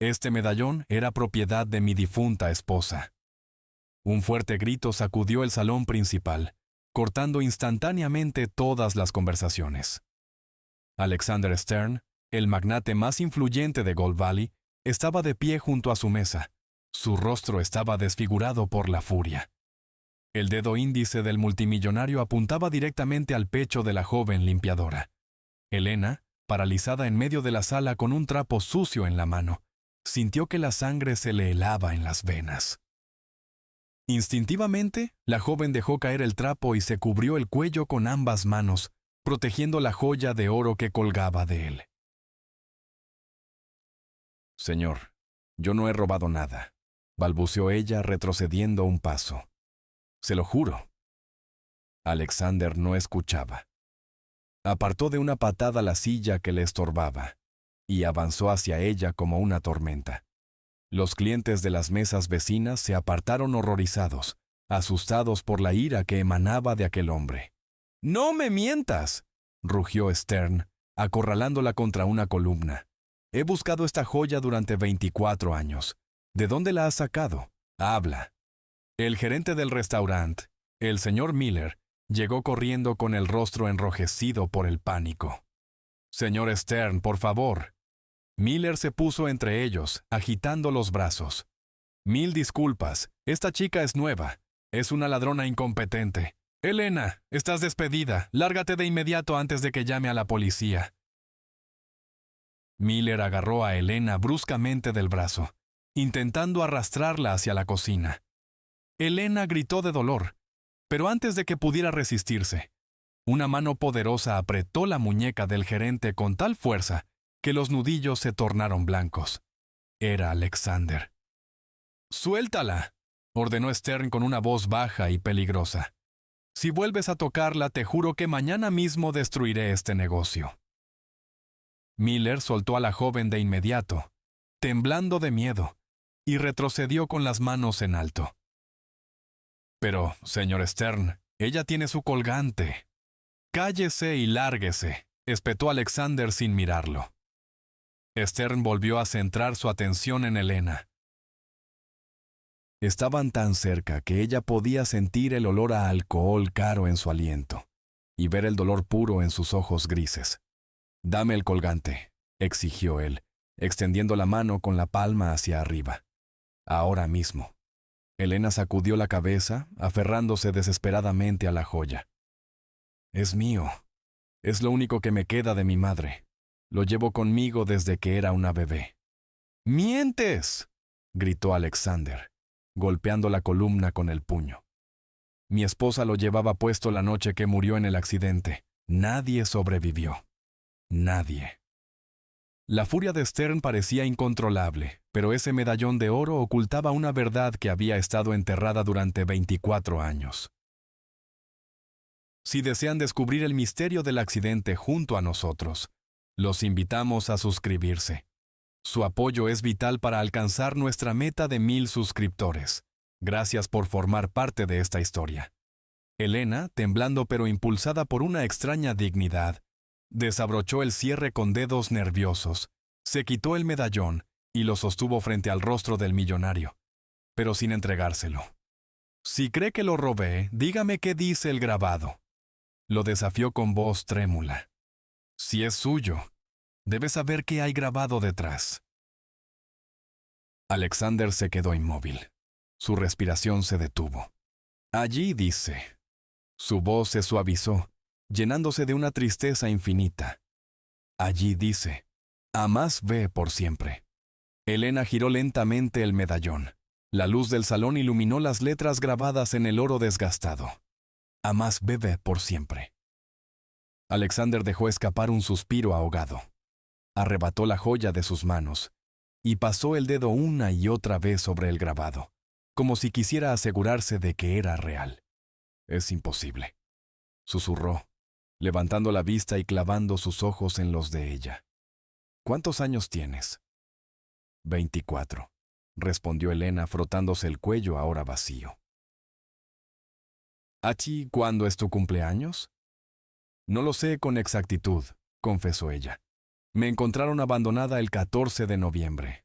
Este medallón era propiedad de mi difunta esposa. Un fuerte grito sacudió el salón principal, cortando instantáneamente todas las conversaciones. Alexander Stern, el magnate más influyente de Gold Valley, estaba de pie junto a su mesa. Su rostro estaba desfigurado por la furia. El dedo índice del multimillonario apuntaba directamente al pecho de la joven limpiadora. Elena, paralizada en medio de la sala con un trapo sucio en la mano, sintió que la sangre se le helaba en las venas. Instintivamente, la joven dejó caer el trapo y se cubrió el cuello con ambas manos, protegiendo la joya de oro que colgaba de él. «Señor, yo no he robado nada», balbuceó ella retrocediendo un paso. «Se lo juro». Alexander no escuchaba. Apartó de una patada la silla que le estorbaba y avanzó hacia ella como una tormenta. Los clientes de las mesas vecinas se apartaron horrorizados, asustados por la ira que emanaba de aquel hombre. «¡No me mientas!», rugió Stern, acorralándola contra una columna. «He buscado esta joya durante 24 años. ¿De dónde la has sacado? Habla». El gerente del restaurante, el señor Miller, llegó corriendo con el rostro enrojecido por el pánico. «Señor Stern, por favor». Miller se puso entre ellos, agitando los brazos. «Mil disculpas, esta chica es nueva. Es una ladrona incompetente. Elena, estás despedida. Lárgate de inmediato antes de que llame a la policía». Miller agarró a Elena bruscamente del brazo, intentando arrastrarla hacia la cocina. Elena gritó de dolor, pero antes de que pudiera resistirse, una mano poderosa apretó la muñeca del gerente con tal fuerza que los nudillos se tornaron blancos. Era Alexander. «¡Suéltala!», ordenó Stern con una voz baja y peligrosa. «Si vuelves a tocarla, te juro que mañana mismo destruiré este negocio». Miller soltó a la joven de inmediato, temblando de miedo, y retrocedió con las manos en alto. «Pero, señor Stern, ella tiene su colgante». «Cállese y lárguese», espetó Alexander sin mirarlo. Stern volvió a centrar su atención en Elena. Estaban tan cerca que ella podía sentir el olor a alcohol caro en su aliento y ver el dolor puro en sus ojos grises. «Dame el colgante», exigió él, extendiendo la mano con la palma hacia arriba. «Ahora mismo». Elena sacudió la cabeza, aferrándose desesperadamente a la joya. «Es mío. Es lo único que me queda de mi madre. Lo llevo conmigo desde que era una bebé». «¡Mientes!», gritó Alexander, golpeando la columna con el puño. «Mi esposa lo llevaba puesto la noche que murió en el accidente. Nadie sobrevivió. Nadie». La furia de Stern parecía incontrolable, pero ese medallón de oro ocultaba una verdad que había estado enterrada durante 24 años. Si desean descubrir el misterio del accidente junto a nosotros, los invitamos a suscribirse. Su apoyo es vital para alcanzar nuestra meta de 1000 suscriptores. Gracias por formar parte de esta historia. Elena, temblando pero impulsada por una extraña dignidad, desabrochó el cierre con dedos nerviosos, se quitó el medallón y lo sostuvo frente al rostro del millonario, pero sin entregárselo. «Si cree que lo robé, dígame qué dice el grabado», lo desafió con voz trémula. «Si es suyo, debe saber qué hay grabado detrás». Alexander se quedó inmóvil. Su respiración se detuvo. «Allí dice». Su voz se suavizó, llenándose de una tristeza infinita. «Allí dice, a más ve por siempre». Elena giró lentamente el medallón. La luz del salón iluminó las letras grabadas en el oro desgastado. «A más bebe por siempre». Alexander dejó escapar un suspiro ahogado. Arrebató la joya de sus manos y pasó el dedo una y otra vez sobre el grabado, como si quisiera asegurarse de que era real. «Es imposible», susurró, levantando la vista y clavando sus ojos en los de ella. «¿Cuántos años tienes?» 24, respondió Elena frotándose el cuello ahora vacío. «¿Achi, cuándo es tu cumpleaños?» «No lo sé con exactitud», confesó ella. «Me encontraron abandonada el 14 de noviembre».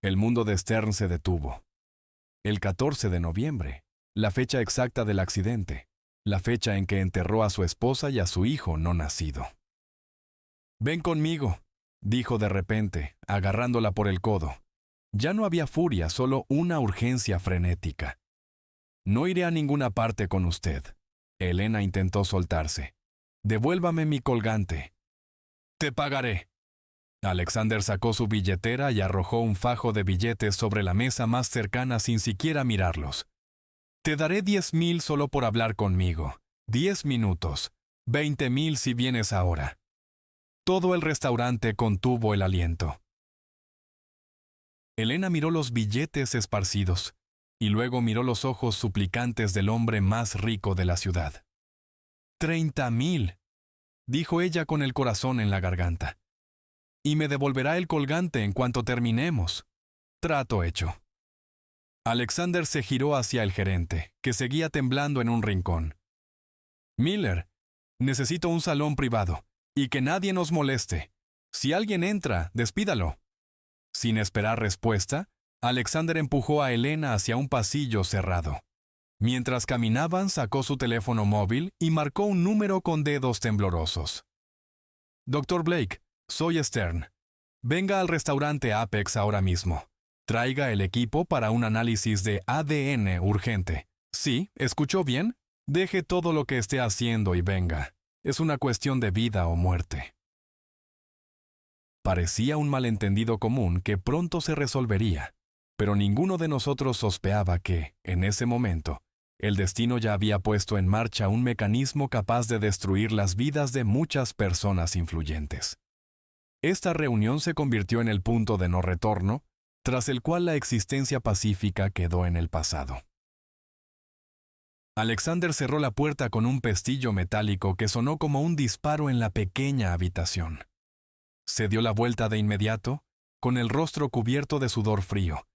El mundo de Stern se detuvo. El 14 de noviembre, la fecha exacta del accidente, la fecha en que enterró a su esposa y a su hijo no nacido. «Ven conmigo», dijo de repente, agarrándola por el codo. Ya no había furia, solo una urgencia frenética. «No iré a ninguna parte con usted». Elena intentó soltarse. «Devuélvame mi colgante». «Te pagaré». Alexander sacó su billetera y arrojó un fajo de billetes sobre la mesa más cercana sin siquiera mirarlos. «Te daré 10,000 solo por hablar conmigo. 10 minutos. 20,000 si vienes ahora». Todo el restaurante contuvo el aliento. Elena miró los billetes esparcidos y luego miró los ojos suplicantes del hombre más rico de la ciudad. 30,000, dijo ella con el corazón en la garganta. Y me devolverá el colgante en cuanto terminemos. Trato hecho. Alexander se giró hacia el gerente, que seguía temblando en un rincón. Miller, necesito un salón privado, y que nadie nos moleste. Si alguien entra, despídalo. Sin esperar respuesta, Alexander empujó a Elena hacia un pasillo cerrado. Mientras caminaban, sacó su teléfono móvil y marcó un número con dedos temblorosos. «Dr. Blake, soy Stern. Venga al restaurante Apex ahora mismo. Traiga el equipo para un análisis de ADN urgente. ¿Sí? ¿Escuchó bien? Deje todo lo que esté haciendo y venga. Es una cuestión de vida o muerte». Parecía un malentendido común que pronto se resolvería, pero ninguno de nosotros sospeaba que, en ese momento, el destino ya había puesto en marcha un mecanismo capaz de destruir las vidas de muchas personas influyentes. Esta reunión se convirtió en el punto de no retorno, tras el cual la existencia pacífica quedó en el pasado. Alexander cerró la puerta con un pestillo metálico que sonó como un disparo en la pequeña habitación. Se dio la vuelta de inmediato, con el rostro cubierto de sudor frío,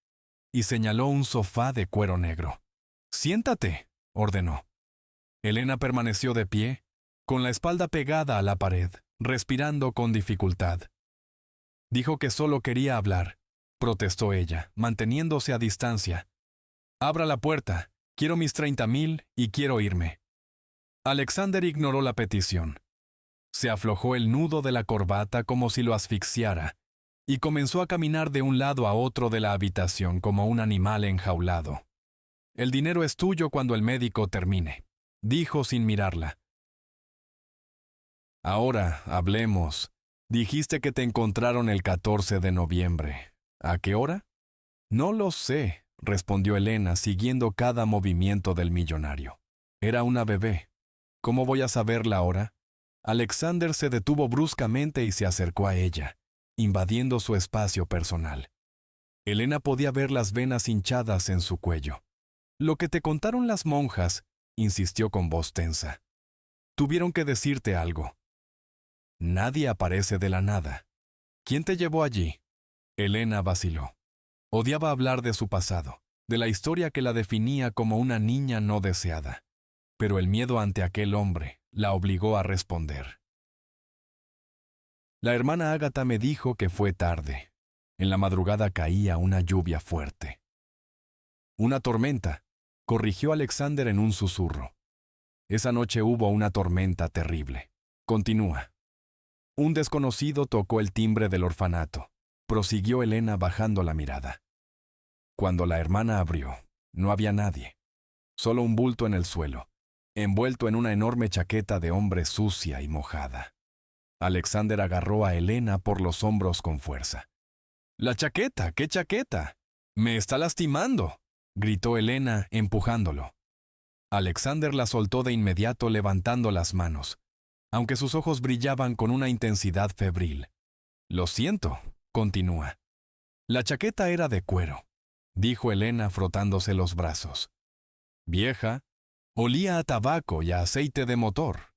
y señaló un sofá de cuero negro. «Siéntate», ordenó. Elena permaneció de pie, con la espalda pegada a la pared, respirando con dificultad. «Dijo que solo quería hablar», protestó ella, manteniéndose a distancia. «Abra la puerta. Quiero mis 30,000 y quiero irme». Alexander ignoró la petición. Se aflojó el nudo de la corbata como si lo asfixiara, y comenzó a caminar de un lado a otro de la habitación como un animal enjaulado. «El dinero es tuyo cuando el médico termine», dijo sin mirarla. «Ahora, hablemos. Dijiste que te encontraron el 14 de noviembre. ¿A qué hora?» «No lo sé», respondió Elena, siguiendo cada movimiento del millonario. «Era una bebé. ¿Cómo voy a saber la hora?» Alexander se detuvo bruscamente y se acercó a ella, invadiendo su espacio personal. Elena podía ver las venas hinchadas en su cuello. «Lo que te contaron las monjas», insistió con voz tensa. «Tuvieron que decirte algo». «Nadie aparece de la nada». «¿Quién te llevó allí?» Elena vaciló. Odiaba hablar de su pasado, de la historia que la definía como una niña no deseada. Pero el miedo ante aquel hombre la obligó a responder. La hermana Ágata me dijo que fue tarde. En la madrugada caía una lluvia fuerte. «Una tormenta», corrigió Alexander en un susurro. «Esa noche hubo una tormenta terrible». Continúa. «Un desconocido tocó el timbre del orfanato», prosiguió Elena bajando la mirada. Cuando la hermana abrió, no había nadie. Solo un bulto en el suelo, envuelto en una enorme chaqueta de hombre sucia y mojada. Alexander agarró a Elena por los hombros con fuerza. «¡La chaqueta! ¿Qué chaqueta? ¡Me está lastimando!», gritó Elena, empujándolo. Alexander la soltó de inmediato levantando las manos, aunque sus ojos brillaban con una intensidad febril. «Lo siento», continúa. «La chaqueta era de cuero», dijo Elena frotándose los brazos. «Vieja, olía a tabaco y a aceite de motor».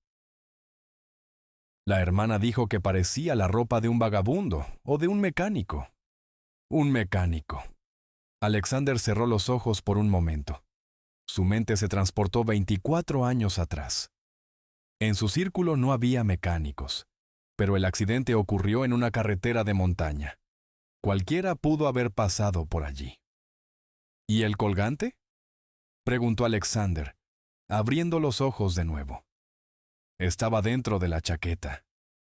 La hermana dijo que parecía la ropa de un vagabundo o de un mecánico. «Un mecánico». Alexander cerró los ojos por un momento. Su mente se transportó 24 años atrás. En su círculo no había mecánicos, pero el accidente ocurrió en una carretera de montaña. Cualquiera pudo haber pasado por allí. ¿Y el colgante?, preguntó Alexander, abriendo los ojos de nuevo. Estaba dentro de la chaqueta.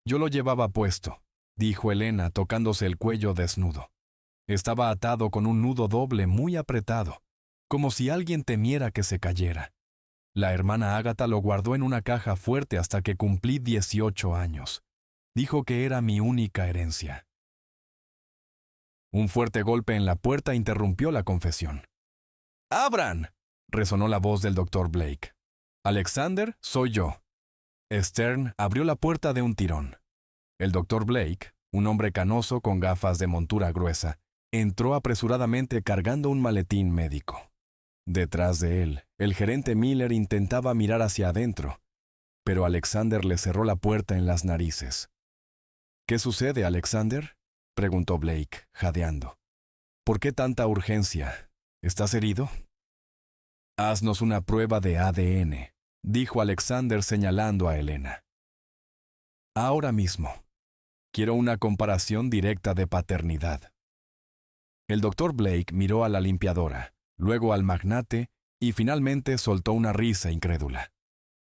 Yo lo llevaba puesto, dijo Elena tocándose el cuello desnudo. Estaba atado con un nudo doble muy apretado, como si alguien temiera que se cayera. La hermana Ágata lo guardó en una caja fuerte hasta que cumplí 18 años. Dijo que era mi única herencia. Un fuerte golpe en la puerta interrumpió la confesión. ¡Abran!, resonó la voz del doctor Blake. Alexander, soy yo. Stern abrió la puerta de un tirón. El doctor Blake, un hombre canoso con gafas de montura gruesa, entró apresuradamente cargando un maletín médico. Detrás de él, el gerente Miller intentaba mirar hacia adentro, pero Alexander le cerró la puerta en las narices. ¿Qué sucede, Alexander?, preguntó Blake, jadeando. ¿Por qué tanta urgencia? ¿Estás herido? Haznos una prueba de ADN, dijo Alexander señalando a Elena. Ahora mismo. Quiero una comparación directa de paternidad. El doctor Blake miró a la limpiadora, luego al magnate y finalmente soltó una risa incrédula.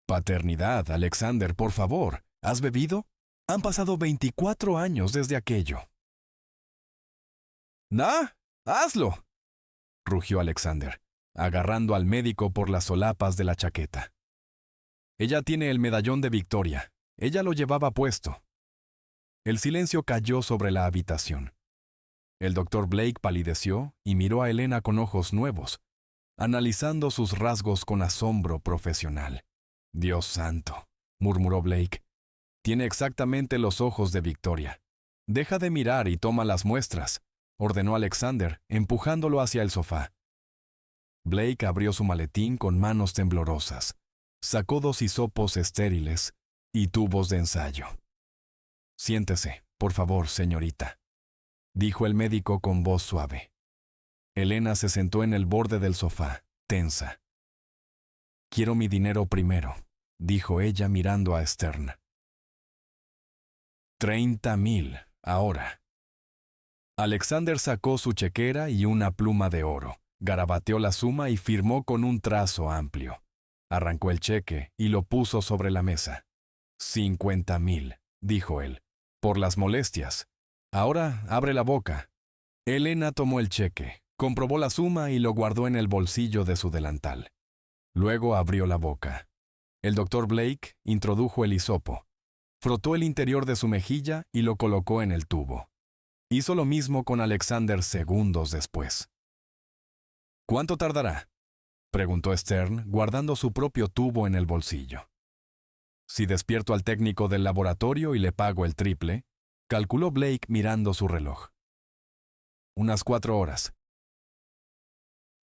Paternidad, Alexander, por favor. ¿Has bebido? Han pasado 24 años desde aquello. ¡Nah! ¡Hazlo!, rugió Alexander, agarrando al médico por las solapas de la chaqueta. Ella tiene el medallón de Victoria. Ella lo llevaba puesto. El silencio cayó sobre la habitación. El doctor Blake palideció y miró a Elena con ojos nuevos, analizando sus rasgos con asombro profesional. «Dios santo», murmuró Blake. «Tiene exactamente los ojos de Victoria. Deja de mirar y toma las muestras», ordenó Alexander, empujándolo hacia el sofá. Blake abrió su maletín con manos temblorosas, sacó 2 hisopos estériles y tubos de ensayo. «Siéntese, por favor, señorita», dijo el médico con voz suave. Elena se sentó en el borde del sofá, tensa. «Quiero mi dinero primero», dijo ella mirando a Stern. 30,000, ahora. Alexander sacó su chequera y una pluma de oro, garabateó la suma y firmó con un trazo amplio. Arrancó el cheque y lo puso sobre la mesa. 50,000, dijo él, por las molestias. Ahora abre la boca. Elena tomó el cheque, comprobó la suma y lo guardó en el bolsillo de su delantal. Luego abrió la boca. El doctor Blake introdujo el hisopo, frotó el interior de su mejilla y lo colocó en el tubo. Hizo lo mismo con Alexander segundos después. «¿Cuánto tardará?», preguntó Stern, guardando su propio tubo en el bolsillo. «Si despierto al técnico del laboratorio y le pago el triple», calculó Blake mirando su reloj. «Unas 4 horas».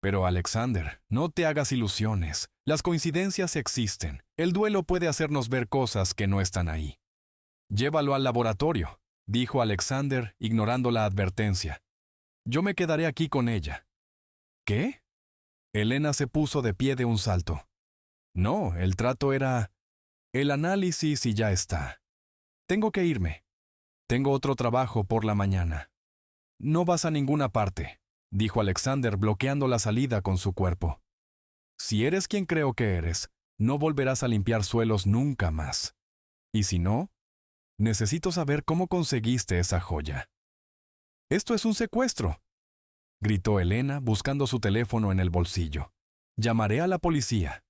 «Pero Alexander, no te hagas ilusiones. Las coincidencias existen. El duelo puede hacernos ver cosas que no están ahí». «Llévalo al laboratorio», dijo Alexander, ignorando la advertencia. «Yo me quedaré aquí con ella». «¿Qué?». Elena se puso de pie de un salto. «No, el trato era... el análisis y ya está. Tengo que irme. Tengo otro trabajo por la mañana». «No vas a ninguna parte», dijo Alexander, bloqueando la salida con su cuerpo. «Si eres quien creo que eres, no volverás a limpiar suelos nunca más. Y si no, necesito saber cómo conseguiste esa joya». «Esto es un secuestro», gritó Elena, buscando su teléfono en el bolsillo. «Llamaré a la policía».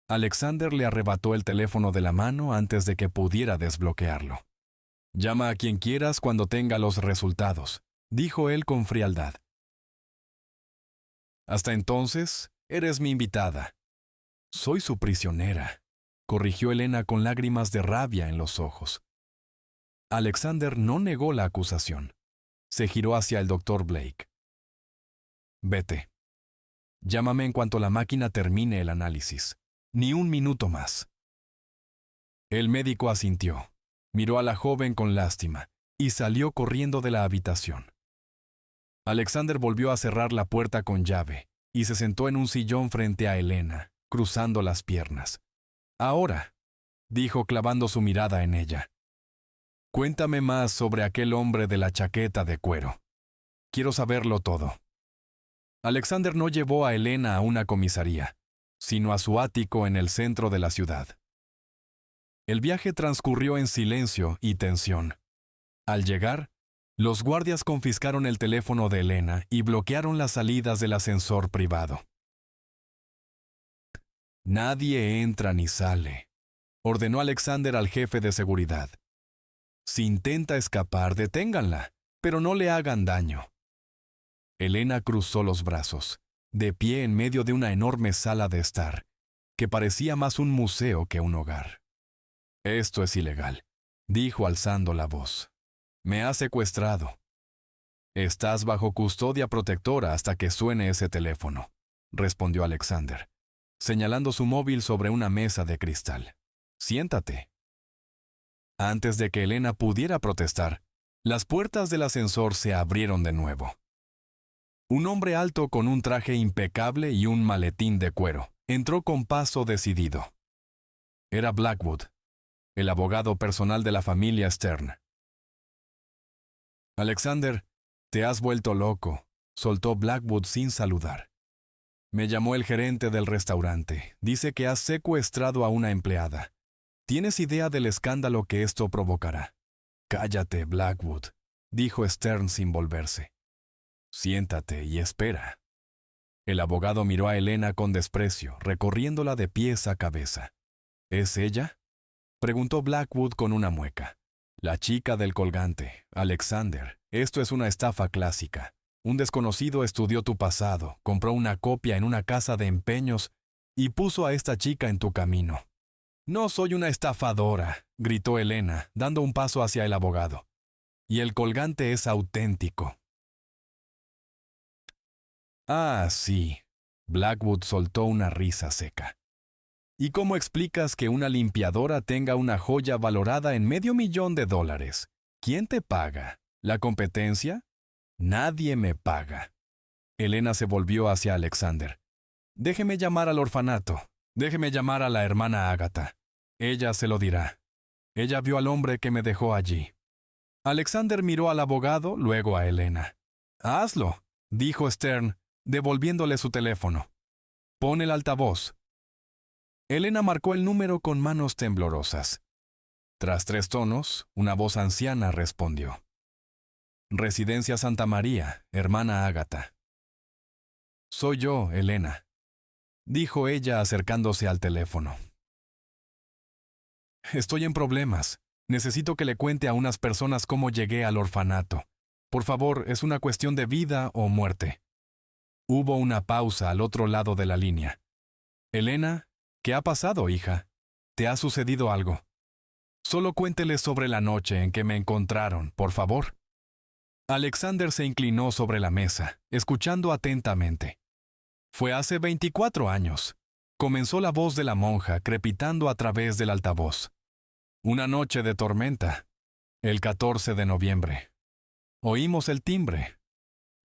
Alexander le arrebató el teléfono de la mano antes de que pudiera desbloquearlo. «Llama a quien quieras cuando tenga los resultados», dijo él con frialdad. «Hasta entonces, eres mi invitada». «Soy su prisionera», corrigió Elena con lágrimas de rabia en los ojos. Alexander no negó la acusación. Se giró hacia el doctor Blake. «Vete. Llámame en cuanto la máquina termine el análisis. Ni un minuto más». El médico asintió, miró a la joven con lástima y salió corriendo de la habitación. Alexander volvió a cerrar la puerta con llave y se sentó en un sillón frente a Elena, cruzando las piernas. «Ahora», dijo clavando su mirada en ella. Cuéntame más sobre aquel hombre de la chaqueta de cuero. Quiero saberlo todo. Alexander no llevó a Elena a una comisaría, sino a su ático en el centro de la ciudad. El viaje transcurrió en silencio y tensión. Al llegar, los guardias confiscaron el teléfono de Elena y bloquearon las salidas del ascensor privado. Nadie entra ni sale, ordenó Alexander al jefe de seguridad. Si intenta escapar, deténganla, pero no le hagan daño. Elena cruzó los brazos, de pie en medio de una enorme sala de estar, que parecía más un museo que un hogar. Esto es ilegal, dijo alzando la voz. Me ha secuestrado. Estás bajo custodia protectora hasta que suene ese teléfono, respondió Alexander, señalando su móvil sobre una mesa de cristal. Siéntate. Antes de que Elena pudiera protestar, las puertas del ascensor se abrieron de nuevo. Un hombre alto con un traje impecable y un maletín de cuero entró con paso decidido. Era Blackwood, el abogado personal de la familia Stern. Alexander, te has vuelto loco, soltó Blackwood sin saludar. Me llamó el gerente del restaurante. Dice que has secuestrado a una empleada. ¿Tienes idea del escándalo que esto provocará? Cállate, Blackwood, dijo Stern sin volverse. Siéntate y espera. El abogado miró a Elena con desprecio, recorriéndola de pies a cabeza. ¿Es ella?, preguntó Blackwood con una mueca. La chica del colgante, Alexander. Esto es una estafa clásica. Un desconocido estudió tu pasado, compró una copia en una casa de empeños y puso a esta chica en tu camino. No soy una estafadora, gritó Elena, dando un paso hacia el abogado. Y el colgante es auténtico. Ah, sí. Blackwood soltó una risa seca. ¿Y cómo explicas que una limpiadora tenga una joya valorada en $500,000? ¿Quién te paga? ¿La competencia? Nadie me paga. Elena se volvió hacia Alexander. Déjeme llamar al orfanato. Déjeme llamar a la hermana Agatha. Ella se lo dirá. Ella vio al hombre que me dejó allí. Alexander miró al abogado, luego a Elena. Hazlo, dijo Stern, devolviéndole su teléfono. Pon el altavoz. Elena marcó el número con manos temblorosas. Tras 3 tonos, una voz anciana respondió. Residencia Santa María, hermana Agatha. Soy yo, Elena, dijo ella acercándose al teléfono. Estoy en problemas. Necesito que le cuente a unas personas cómo llegué al orfanato. Por favor, es una cuestión de vida o muerte. Hubo una pausa al otro lado de la línea. Elena, ¿qué ha pasado, hija? ¿Te ha sucedido algo? Solo cuéntele sobre la noche en que me encontraron, por favor. Alexander se inclinó sobre la mesa, escuchando atentamente. Fue hace 24 años. Comenzó la voz de la monja crepitando a través del altavoz. Una noche de tormenta. El 14 de noviembre. Oímos el timbre.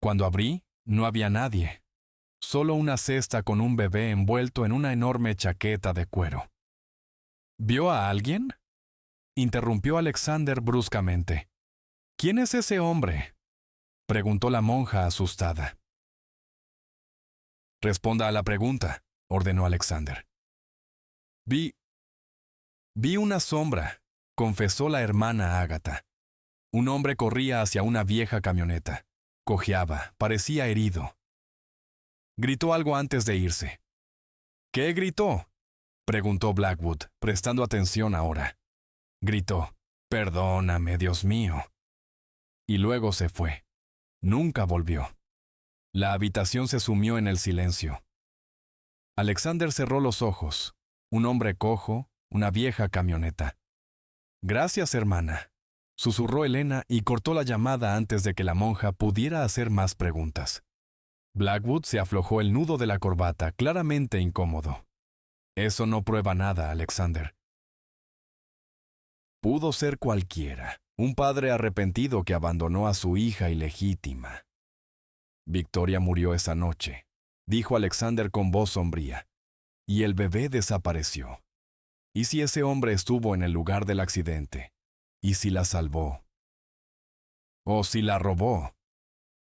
Cuando abrí, no había nadie. Solo una cesta con un bebé envuelto en una enorme chaqueta de cuero. ¿Vio a alguien?, interrumpió Alexander bruscamente. ¿Quién es ese hombre?, preguntó la monja asustada. Responda a la pregunta, ordenó Alexander. Vi una sombra, confesó la hermana Agatha. Un hombre corría hacia una vieja camioneta. Cojeaba, parecía herido. Gritó algo antes de irse. ¿Qué gritó?, preguntó Blackwood, prestando atención ahora. Gritó, «Perdóname, Dios mío». Y luego se fue. Nunca volvió. La habitación se sumió en el silencio. Alexander cerró los ojos. Un hombre cojo, una vieja camioneta. «Gracias, hermana», susurró Elena y cortó la llamada antes de que la monja pudiera hacer más preguntas. Blackwood se aflojó el nudo de la corbata, claramente incómodo. Eso no prueba nada, Alexander. Pudo ser cualquiera, un padre arrepentido que abandonó a su hija ilegítima. Victoria murió esa noche, dijo Alexander con voz sombría, y el bebé desapareció. ¿Y si ese hombre estuvo en el lugar del accidente? ¿Y si la salvó? ¿O si la robó?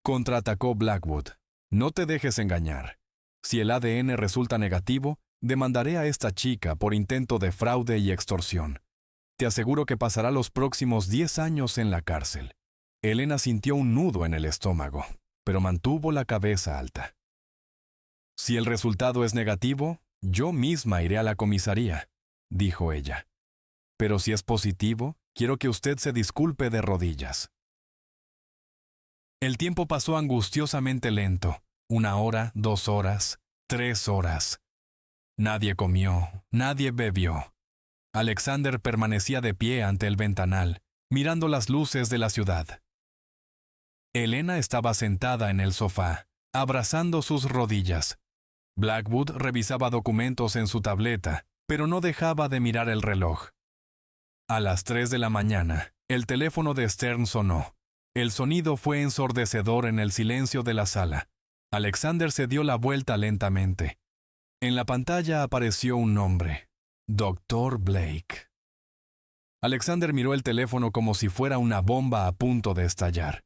Contraatacó Blackwood. No te dejes engañar. Si el ADN resulta negativo, demandaré a esta chica por intento de fraude y extorsión. Te aseguro que pasará los próximos 10 años en la cárcel. Elena sintió un nudo en el estómago, pero mantuvo la cabeza alta. Si el resultado es negativo, yo misma iré a la comisaría, dijo ella. Pero si es positivo, quiero que usted se disculpe de rodillas. El tiempo pasó angustiosamente lento. 1 hora, 2 horas, 3 horas. Nadie comió, nadie bebió. Alexander permanecía de pie ante el ventanal, mirando las luces de la ciudad. Elena estaba sentada en el sofá, abrazando sus rodillas. Blackwood revisaba documentos en su tableta, pero no dejaba de mirar el reloj. A las 3 de la mañana, el teléfono de Stern sonó. El sonido fue ensordecedor en el silencio de la sala. Alexander se dio la vuelta lentamente. En la pantalla apareció un nombre: Dr. Blake. Alexander miró el teléfono como si fuera una bomba a punto de estallar.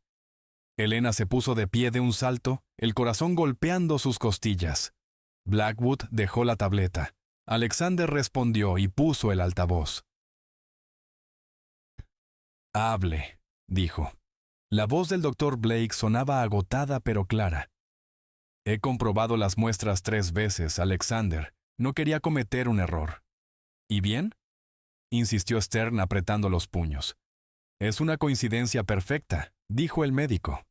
Elena se puso de pie de un salto, el corazón golpeando sus costillas. Blackwood dejó la tableta. Alexander respondió y puso el altavoz. «Hable», dijo. La voz del Dr. Blake sonaba agotada pero clara. «He comprobado las muestras 3 veces, Alexander. No quería cometer un error». «¿Y bien?», insistió Stern apretando los puños. «Es una coincidencia perfecta», dijo el médico.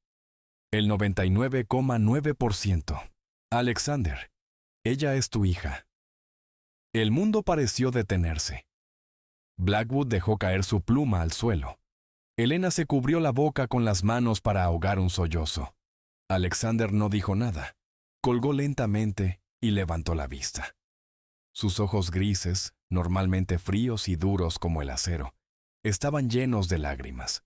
«El 99,9%. Alexander, ella es tu hija». El mundo pareció detenerse. Blackwood dejó caer su pluma al suelo. Elena se cubrió la boca con las manos para ahogar un sollozo. Alexander no dijo nada. Colgó lentamente y levantó la vista. Sus ojos grises, normalmente fríos y duros como el acero, estaban llenos de lágrimas.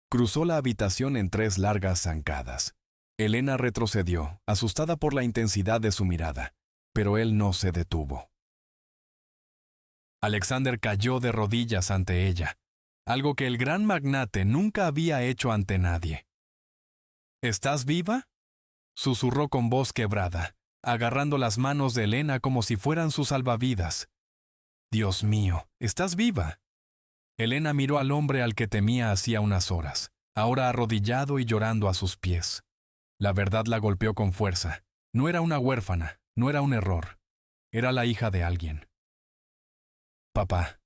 Cruzó la habitación en 3 largas zancadas. Elena retrocedió, asustada por la intensidad de su mirada, pero él no se detuvo. Alexander cayó de rodillas ante ella, algo que el gran magnate nunca había hecho ante nadie. «¿Estás viva?», susurró con voz quebrada, agarrando las manos de Elena como si fueran sus salvavidas. «Dios mío, ¿estás viva?». Elena miró al hombre al que temía hacía unas horas, ahora arrodillado y llorando a sus pies. La verdad la golpeó con fuerza. No era una huérfana, no era un error. Era la hija de alguien. «Papá».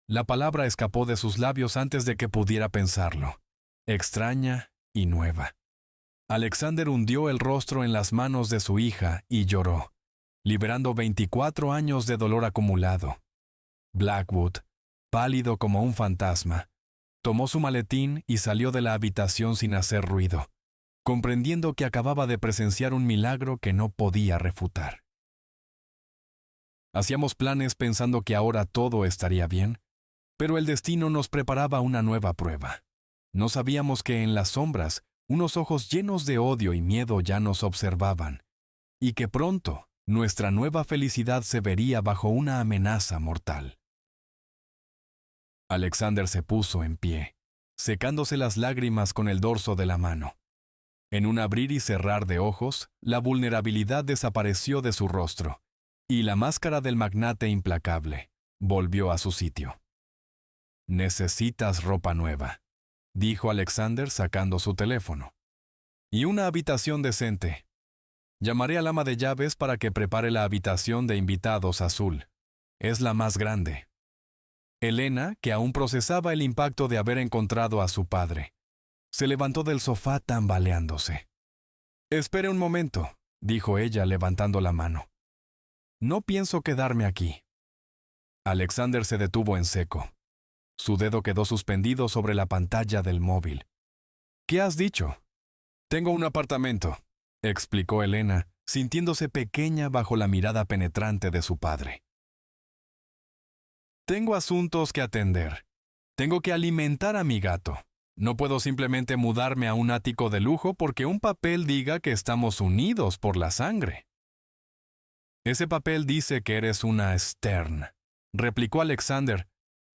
La palabra escapó de sus labios antes de que pudiera pensarlo. Extraña y nueva. Alexander hundió el rostro en las manos de su hija y lloró, liberando 24 años de dolor acumulado. Blackwood, pálido como un fantasma, tomó su maletín y salió de la habitación sin hacer ruido, comprendiendo que acababa de presenciar un milagro que no podía refutar. Hacíamos planes pensando que ahora todo estaría bien, pero el destino nos preparaba una nueva prueba. No sabíamos que en las sombras unos ojos llenos de odio y miedo ya nos observaban, y que pronto nuestra nueva felicidad se vería bajo una amenaza mortal. Alexander se puso en pie, secándose las lágrimas con el dorso de la mano. En un abrir y cerrar de ojos, la vulnerabilidad desapareció de su rostro, y la máscara del magnate implacable volvió a su sitio. «Necesitas ropa nueva», dijo Alexander sacando su teléfono. «Y una habitación decente. Llamaré al ama de llaves para que prepare la habitación de invitados azul. Es la más grande». Elena, que aún procesaba el impacto de haber encontrado a su padre, se levantó del sofá tambaleándose. «Espere un momento», dijo ella levantando la mano. «No pienso quedarme aquí». Alexander se detuvo en seco. Su dedo quedó suspendido sobre la pantalla del móvil. «¿Qué has dicho?» «Tengo un apartamento», explicó Elena, sintiéndose pequeña bajo la mirada penetrante de su padre. «Tengo asuntos que atender. Tengo que alimentar a mi gato. No puedo simplemente mudarme a un ático de lujo porque un papel diga que estamos unidos por la sangre». «Ese papel dice que eres una Stern», replicó Alexander,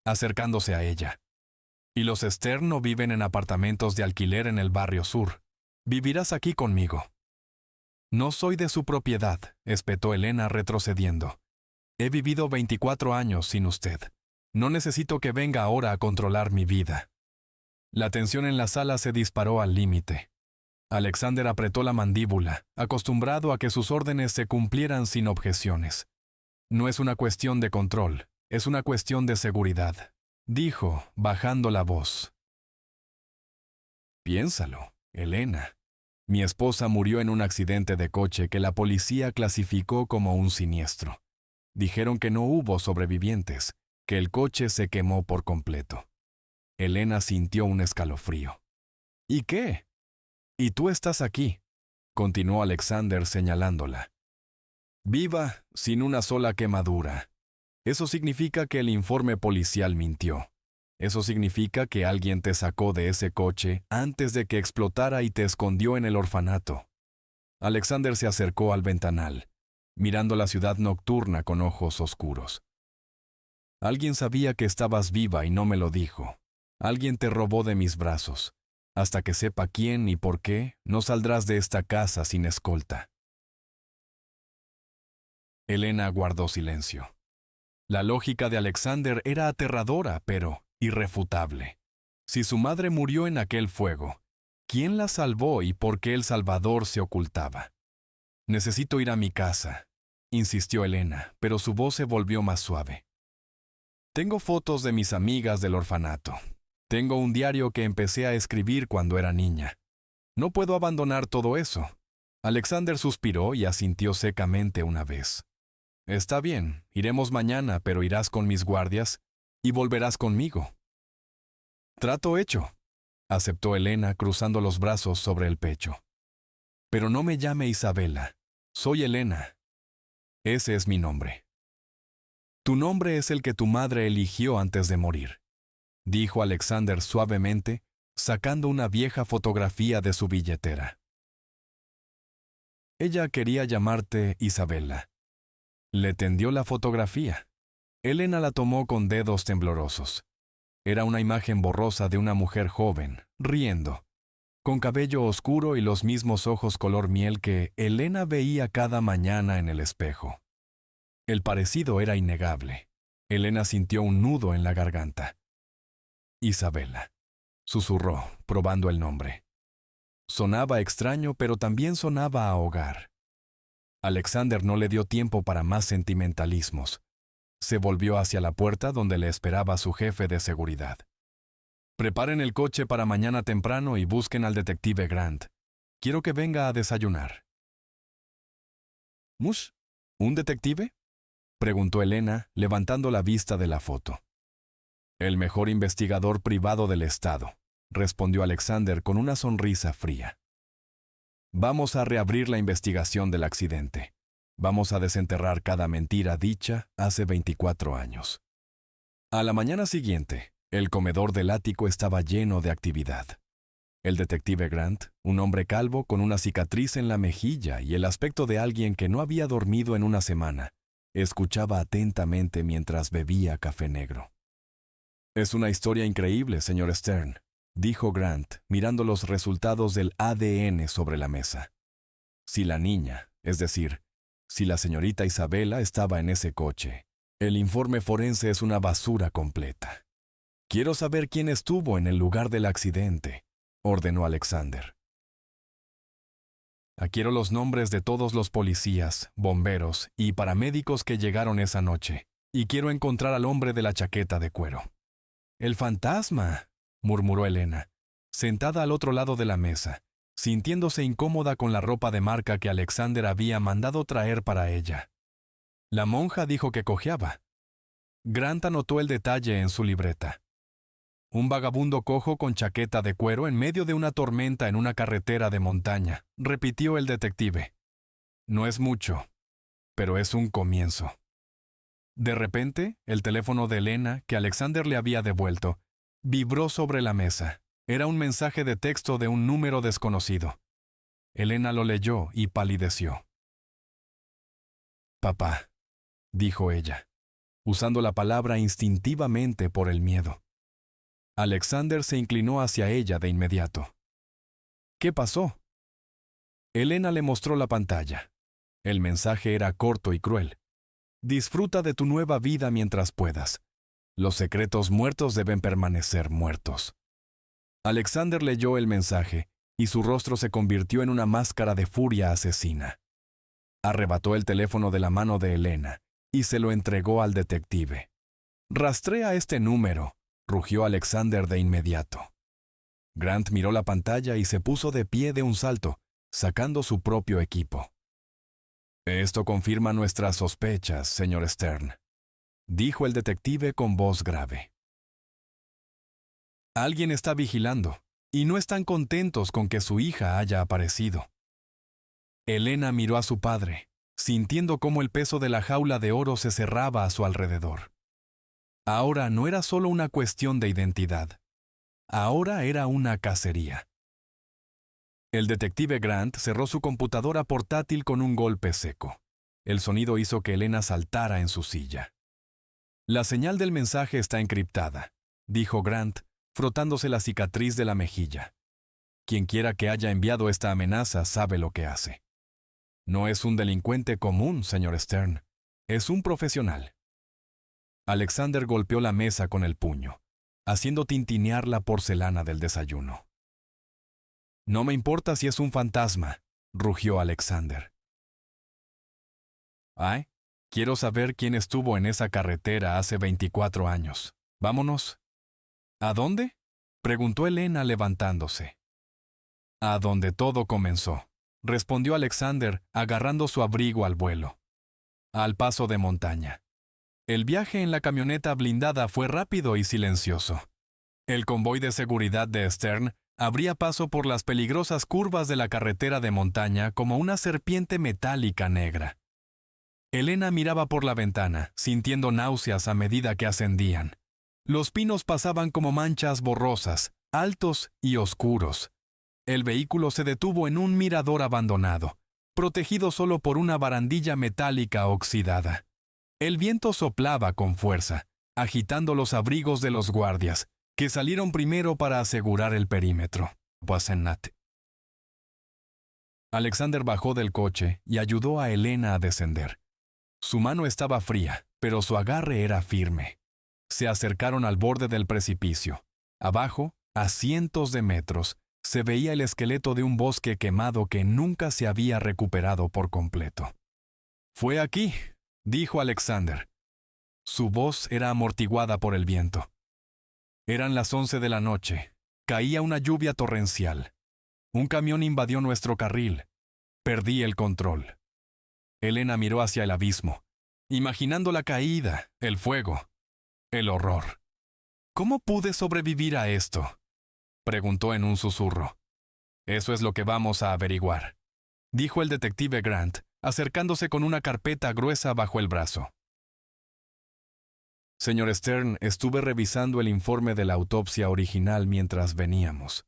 acercándose a ella. Y los Stern no viven en apartamentos de alquiler en el barrio sur. Vivirás aquí conmigo. No soy de su propiedad, espetó Elena retrocediendo. He vivido 24 años sin usted. No necesito que venga ahora a controlar mi vida. La tensión en la sala se disparó al límite. Alexander apretó la mandíbula, acostumbrado a que sus órdenes se cumplieran sin objeciones. No es una cuestión de control, es una cuestión de seguridad, dijo, bajando la voz. Piénsalo, Elena. Mi esposa murió en un accidente de coche que la policía clasificó como un siniestro. Dijeron que no hubo sobrevivientes, que el coche se quemó por completo. Elena sintió un escalofrío. ¿Y qué? Y tú estás aquí, continuó Alexander señalándola. Viva, sin una sola quemadura. Eso significa que el informe policial mintió. Eso significa que alguien te sacó de ese coche antes de que explotara y te escondió en el orfanato. Alexander se acercó al ventanal, mirando la ciudad nocturna con ojos oscuros. Alguien sabía que estabas viva y no me lo dijo. Alguien te robó de mis brazos. Hasta que sepa quién y por qué, no saldrás de esta casa sin escolta. Elena guardó silencio. La lógica de Alexander era aterradora, pero irrefutable. Si su madre murió en aquel fuego, ¿quién la salvó y por qué el Salvador se ocultaba? Necesito ir a mi casa, insistió Elena, pero su voz se volvió más suave. Tengo fotos de mis amigas del orfanato. Tengo un diario que empecé a escribir cuando era niña. No puedo abandonar todo eso. Alexander suspiró y asintió secamente una vez. Está bien, iremos mañana, pero irás con mis guardias y volverás conmigo. Trato hecho, aceptó Elena cruzando los brazos sobre el pecho. Pero no me llame Isabela. Soy Elena. Ese es mi nombre. Tu nombre es el que tu madre eligió antes de morir, dijo Alexander suavemente, sacando una vieja fotografía de su billetera. Ella quería llamarte Isabela. Le tendió la fotografía. Elena la tomó con dedos temblorosos. Era una imagen borrosa de una mujer joven, riendo, con cabello oscuro y los mismos ojos color miel que Elena veía cada mañana en el espejo. El parecido era innegable. Elena sintió un nudo en la garganta. Isabela, susurró, probando el nombre. Sonaba extraño, pero también sonaba a hogar. Alexander no le dio tiempo para más sentimentalismos. Se volvió hacia la puerta donde le esperaba su jefe de seguridad. Preparen el coche para mañana temprano y busquen al detective Grant. Quiero que venga a desayunar. ¿Mus? ¿Un detective?, preguntó Elena, levantando la vista de la foto. El mejor investigador privado del estado, respondió Alexander con una sonrisa fría. Vamos a reabrir la investigación del accidente. Vamos a desenterrar cada mentira dicha hace 24 años. A la mañana siguiente, el comedor del ático estaba lleno de actividad. El detective Grant, un hombre calvo con una cicatriz en la mejilla y el aspecto de alguien que no había dormido en una semana, escuchaba atentamente mientras bebía café negro. Es una historia increíble, señor Stern, dijo Grant, mirando los resultados del ADN sobre la mesa. Si la niña, es decir, si la señorita Isabela estaba en ese coche, el informe forense es una basura completa. Quiero saber quién estuvo en el lugar del accidente, ordenó Alexander. Quiero los nombres de todos los policías, bomberos y paramédicos que llegaron esa noche, y quiero encontrar al hombre de la chaqueta de cuero. ¡El fantasma!, murmuró Elena, sentada al otro lado de la mesa, sintiéndose incómoda con la ropa de marca que Alexander había mandado traer para ella. La monja dijo que cojeaba. Grant anotó el detalle en su libreta. Un vagabundo cojo con chaqueta de cuero en medio de una tormenta en una carretera de montaña, repitió el detective. No es mucho, pero es un comienzo. De repente, el teléfono de Elena, que Alexander le había devuelto, vibró sobre la mesa. Era un mensaje de texto de un número desconocido. Elena lo leyó y palideció. Papá, dijo ella, usando la palabra instintivamente por el miedo. Alexander se inclinó hacia ella de inmediato. ¿Qué pasó? Elena le mostró la pantalla. El mensaje era corto y cruel. Disfruta de tu nueva vida mientras puedas. Los secretos muertos deben permanecer muertos. Alexander leyó el mensaje y su rostro se convirtió en una máscara de furia asesina. Arrebató el teléfono de la mano de Elena y se lo entregó al detective. «Rastrea este número», rugió Alexander de inmediato. Grant miró la pantalla y se puso de pie de un salto, sacando su propio equipo. «Esto confirma nuestras sospechas, señor Stern», dijo el detective con voz grave. «Alguien está vigilando, y no están contentos con que su hija haya aparecido». Elena miró a su padre, sintiendo cómo el peso de la jaula de oro se cerraba a su alrededor. Ahora no era solo una cuestión de identidad. Ahora era una cacería. El detective Grant cerró su computadora portátil con un golpe seco. El sonido hizo que Elena saltara en su silla. «La señal del mensaje está encriptada», dijo Grant, frotándose la cicatriz de la mejilla. «Quien quiera que haya enviado esta amenaza sabe lo que hace. No es un delincuente común, señor Stern. Es un profesional». Alexander golpeó la mesa con el puño, haciendo tintinear la porcelana del desayuno. «No me importa si es un fantasma», rugió Alexander. «Ay, quiero saber quién estuvo en esa carretera hace 24 años. Vámonos». «¿A dónde?», preguntó Elena levantándose. «A donde todo comenzó», respondió Alexander, agarrando su abrigo al vuelo. «Al paso de montaña». El viaje en la camioneta blindada fue rápido y silencioso. El convoy de seguridad de Stern abría paso por las peligrosas curvas de la carretera de montaña como una serpiente metálica negra. Elena miraba por la ventana, sintiendo náuseas a medida que ascendían. Los pinos pasaban como manchas borrosas, altos y oscuros. El vehículo se detuvo en un mirador abandonado, protegido solo por una barandilla metálica oxidada. El viento soplaba con fuerza, agitando los abrigos de los guardias, que salieron primero para asegurar el perímetro. Alexander bajó del coche y ayudó a Elena a descender. Su mano estaba fría, pero su agarre era firme. Se acercaron al borde del precipicio. Abajo, a cientos de metros, se veía el esqueleto de un bosque quemado que nunca se había recuperado por completo. «Fue aquí», dijo Alexander. Su voz era amortiguada por el viento. Eran las 11 de la noche. Caía una lluvia torrencial. Un camión invadió nuestro carril. Perdí el control. Elena miró hacia el abismo, imaginando la caída, el fuego, el horror. «¿Cómo pude sobrevivir a esto?», preguntó en un susurro. «Eso es lo que vamos a averiguar», dijo el detective Grant, acercándose con una carpeta gruesa bajo el brazo. «Señor Stern, estuve revisando el informe de la autopsia original mientras veníamos.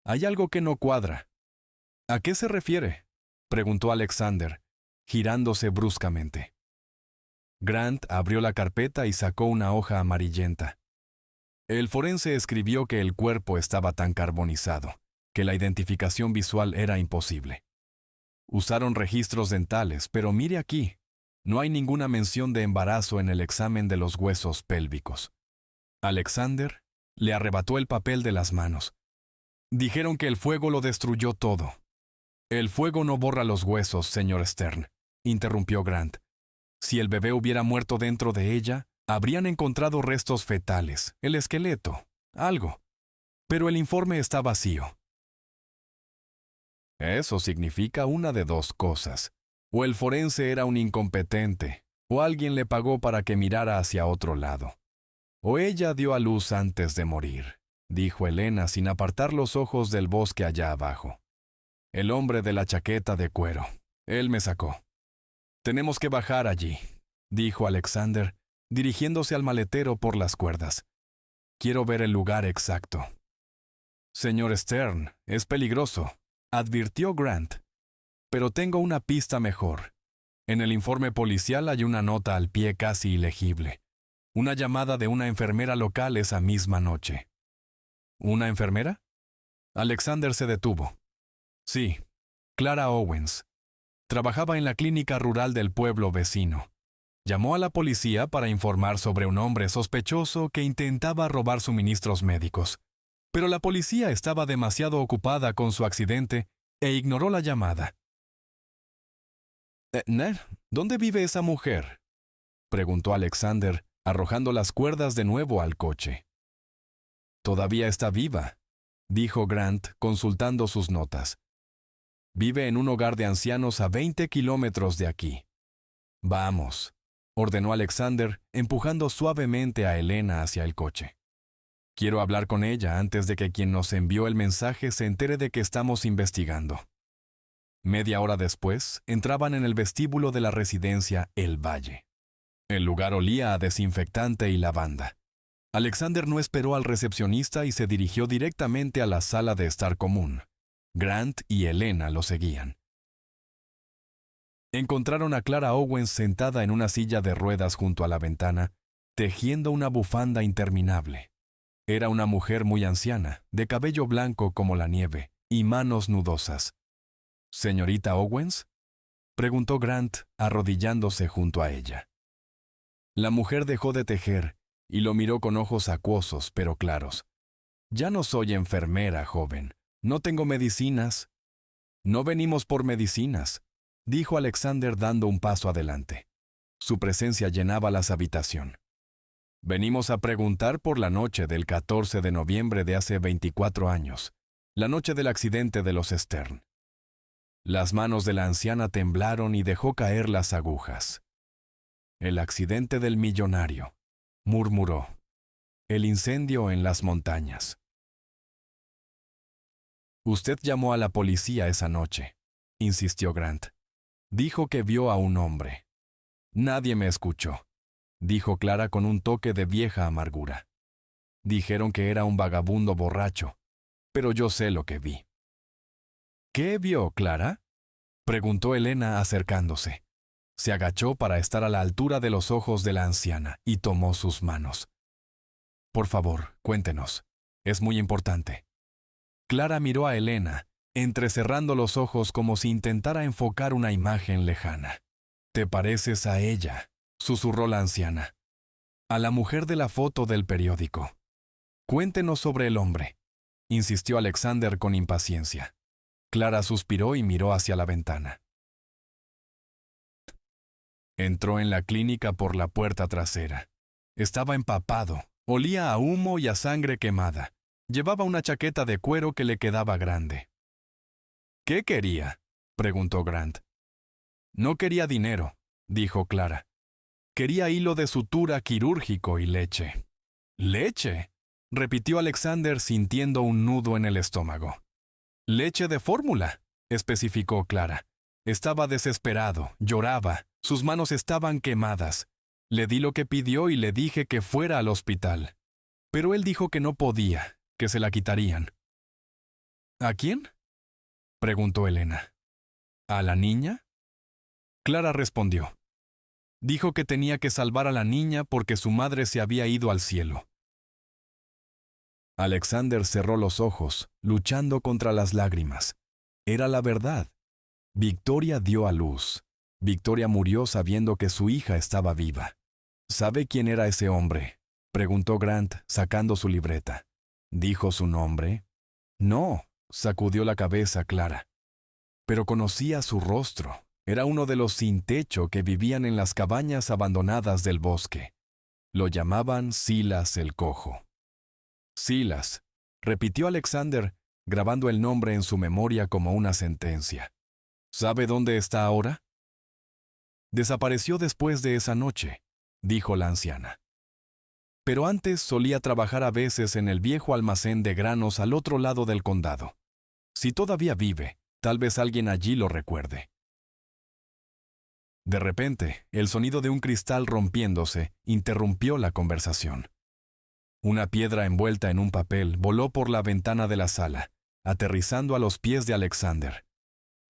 Hay algo que no cuadra». «¿A qué se refiere?», preguntó Alexander, girándose bruscamente. Grant abrió la carpeta y sacó una hoja amarillenta. El forense escribió que el cuerpo estaba tan carbonizado, que la identificación visual era imposible. Usaron registros dentales, pero mire aquí, no hay ninguna mención de embarazo en el examen de los huesos pélvicos. Alexander le arrebató el papel de las manos. «Dijeron que el fuego lo destruyó todo». «El fuego no borra los huesos, señor Stern», interrumpió Grant. «Si el bebé hubiera muerto dentro de ella, habrían encontrado restos fetales, el esqueleto, algo. Pero el informe está vacío». Eso significa una de dos cosas. O el forense era un incompetente, o alguien le pagó para que mirara hacia otro lado. «O ella dio a luz antes de morir», dijo Elena sin apartar los ojos del bosque allá abajo. «El hombre de la chaqueta de cuero. Él me sacó». «Tenemos que bajar allí», dijo Alexander, dirigiéndose al maletero por las cuerdas. «Quiero ver el lugar exacto». «Señor Stern, es peligroso», advirtió Grant. «Pero tengo una pista mejor. En el informe policial hay una nota al pie casi ilegible. Una llamada de una enfermera local esa misma noche. ¿Una enfermera? Alexander se detuvo. Sí, Clara Owens. Trabajaba en la clínica rural del pueblo vecino. Llamó a la policía para informar sobre un hombre sospechoso que intentaba robar suministros médicos. Pero la policía estaba demasiado ocupada con su accidente e ignoró la llamada. «Ned, ¿dónde vive esa mujer?», preguntó Alexander, arrojando las cuerdas de nuevo al coche. «Todavía está viva», dijo Grant, consultando sus notas. «Vive en un hogar de ancianos a 20 kilómetros de aquí». «Vamos», ordenó Alexander, empujando suavemente a Elena hacia el coche. «Quiero hablar con ella antes de que quien nos envió el mensaje se entere de que estamos investigando». Media hora después, entraban en el vestíbulo de la residencia El Valle. El lugar olía a desinfectante y lavanda. Alexander no esperó al recepcionista y se dirigió directamente a la sala de estar común. Grant y Elena lo seguían. Encontraron a Clara Owens sentada en una silla de ruedas junto a la ventana, tejiendo una bufanda interminable. Era una mujer muy anciana, de cabello blanco como la nieve y manos nudosas. «¿Señorita Owens?», preguntó Grant, arrodillándose junto a ella. La mujer dejó de tejer y lo miró con ojos acuosos pero claros. «Ya no soy enfermera, joven. No tengo medicinas». «No venimos por medicinas», dijo Alexander dando un paso adelante. Su presencia llenaba la habitación. «Venimos a preguntar por la noche del 14 de noviembre de hace 24 años, la noche del accidente de los Stern». Las manos de la anciana temblaron y dejó caer las agujas. «El accidente del millonario», murmuró. «El incendio en las montañas». «Usted llamó a la policía esa noche», insistió Grant. «Dijo que vio a un hombre». «Nadie me escuchó», dijo Clara con un toque de vieja amargura. «Dijeron que era un vagabundo borracho, pero yo sé lo que vi». «¿Qué vio, Clara?», preguntó Elena acercándose. Se agachó para estar a la altura de los ojos de la anciana y tomó sus manos. «Por favor, cuéntenos. Es muy importante». Clara miró a Elena, entrecerrando los ojos como si intentara enfocar una imagen lejana. «Te pareces a ella», susurró la anciana. «A la mujer de la foto del periódico». «Cuéntenos sobre el hombre», insistió Alexander con impaciencia. Clara suspiró y miró hacia la ventana. Entró en la clínica por la puerta trasera. Estaba empapado, olía a humo y a sangre quemada. Llevaba una chaqueta de cuero que le quedaba grande. «¿Qué quería?», preguntó Grant. «No quería dinero», dijo Clara. «Quería hilo de sutura quirúrgico y leche». «¿Leche?», repitió Alexander sintiendo un nudo en el estómago. «Leche de fórmula», especificó Clara. Estaba desesperado, lloraba, sus manos estaban quemadas. Le di lo que pidió y le dije que fuera al hospital. Pero él dijo que no podía, que se la quitarían. «¿A quién?», preguntó Elena. «¿A la niña?». Clara respondió. Dijo que tenía que salvar a la niña porque su madre se había ido al cielo. Alexander cerró los ojos, luchando contra las lágrimas. Era la verdad. Victoria dio a luz. Victoria murió sabiendo que su hija estaba viva. «¿Sabe quién era ese hombre?», preguntó Grant, sacando su libreta. «¿Dijo su nombre?». «No», sacudió la cabeza Clara. «Pero conocía su rostro. Era uno de los sin techo que vivían en las cabañas abandonadas del bosque. Lo llamaban Silas el Cojo». «Silas», repitió Alexander, grabando el nombre en su memoria como una sentencia. «¿Sabe dónde está ahora?». «Desapareció después de esa noche», dijo la anciana. «Pero antes solía trabajar a veces en el viejo almacén de granos al otro lado del condado. Si todavía vive, tal vez alguien allí lo recuerde». De repente, el sonido de un cristal rompiéndose interrumpió la conversación. Una piedra envuelta en un papel voló por la ventana de la sala, aterrizando a los pies de Alexander.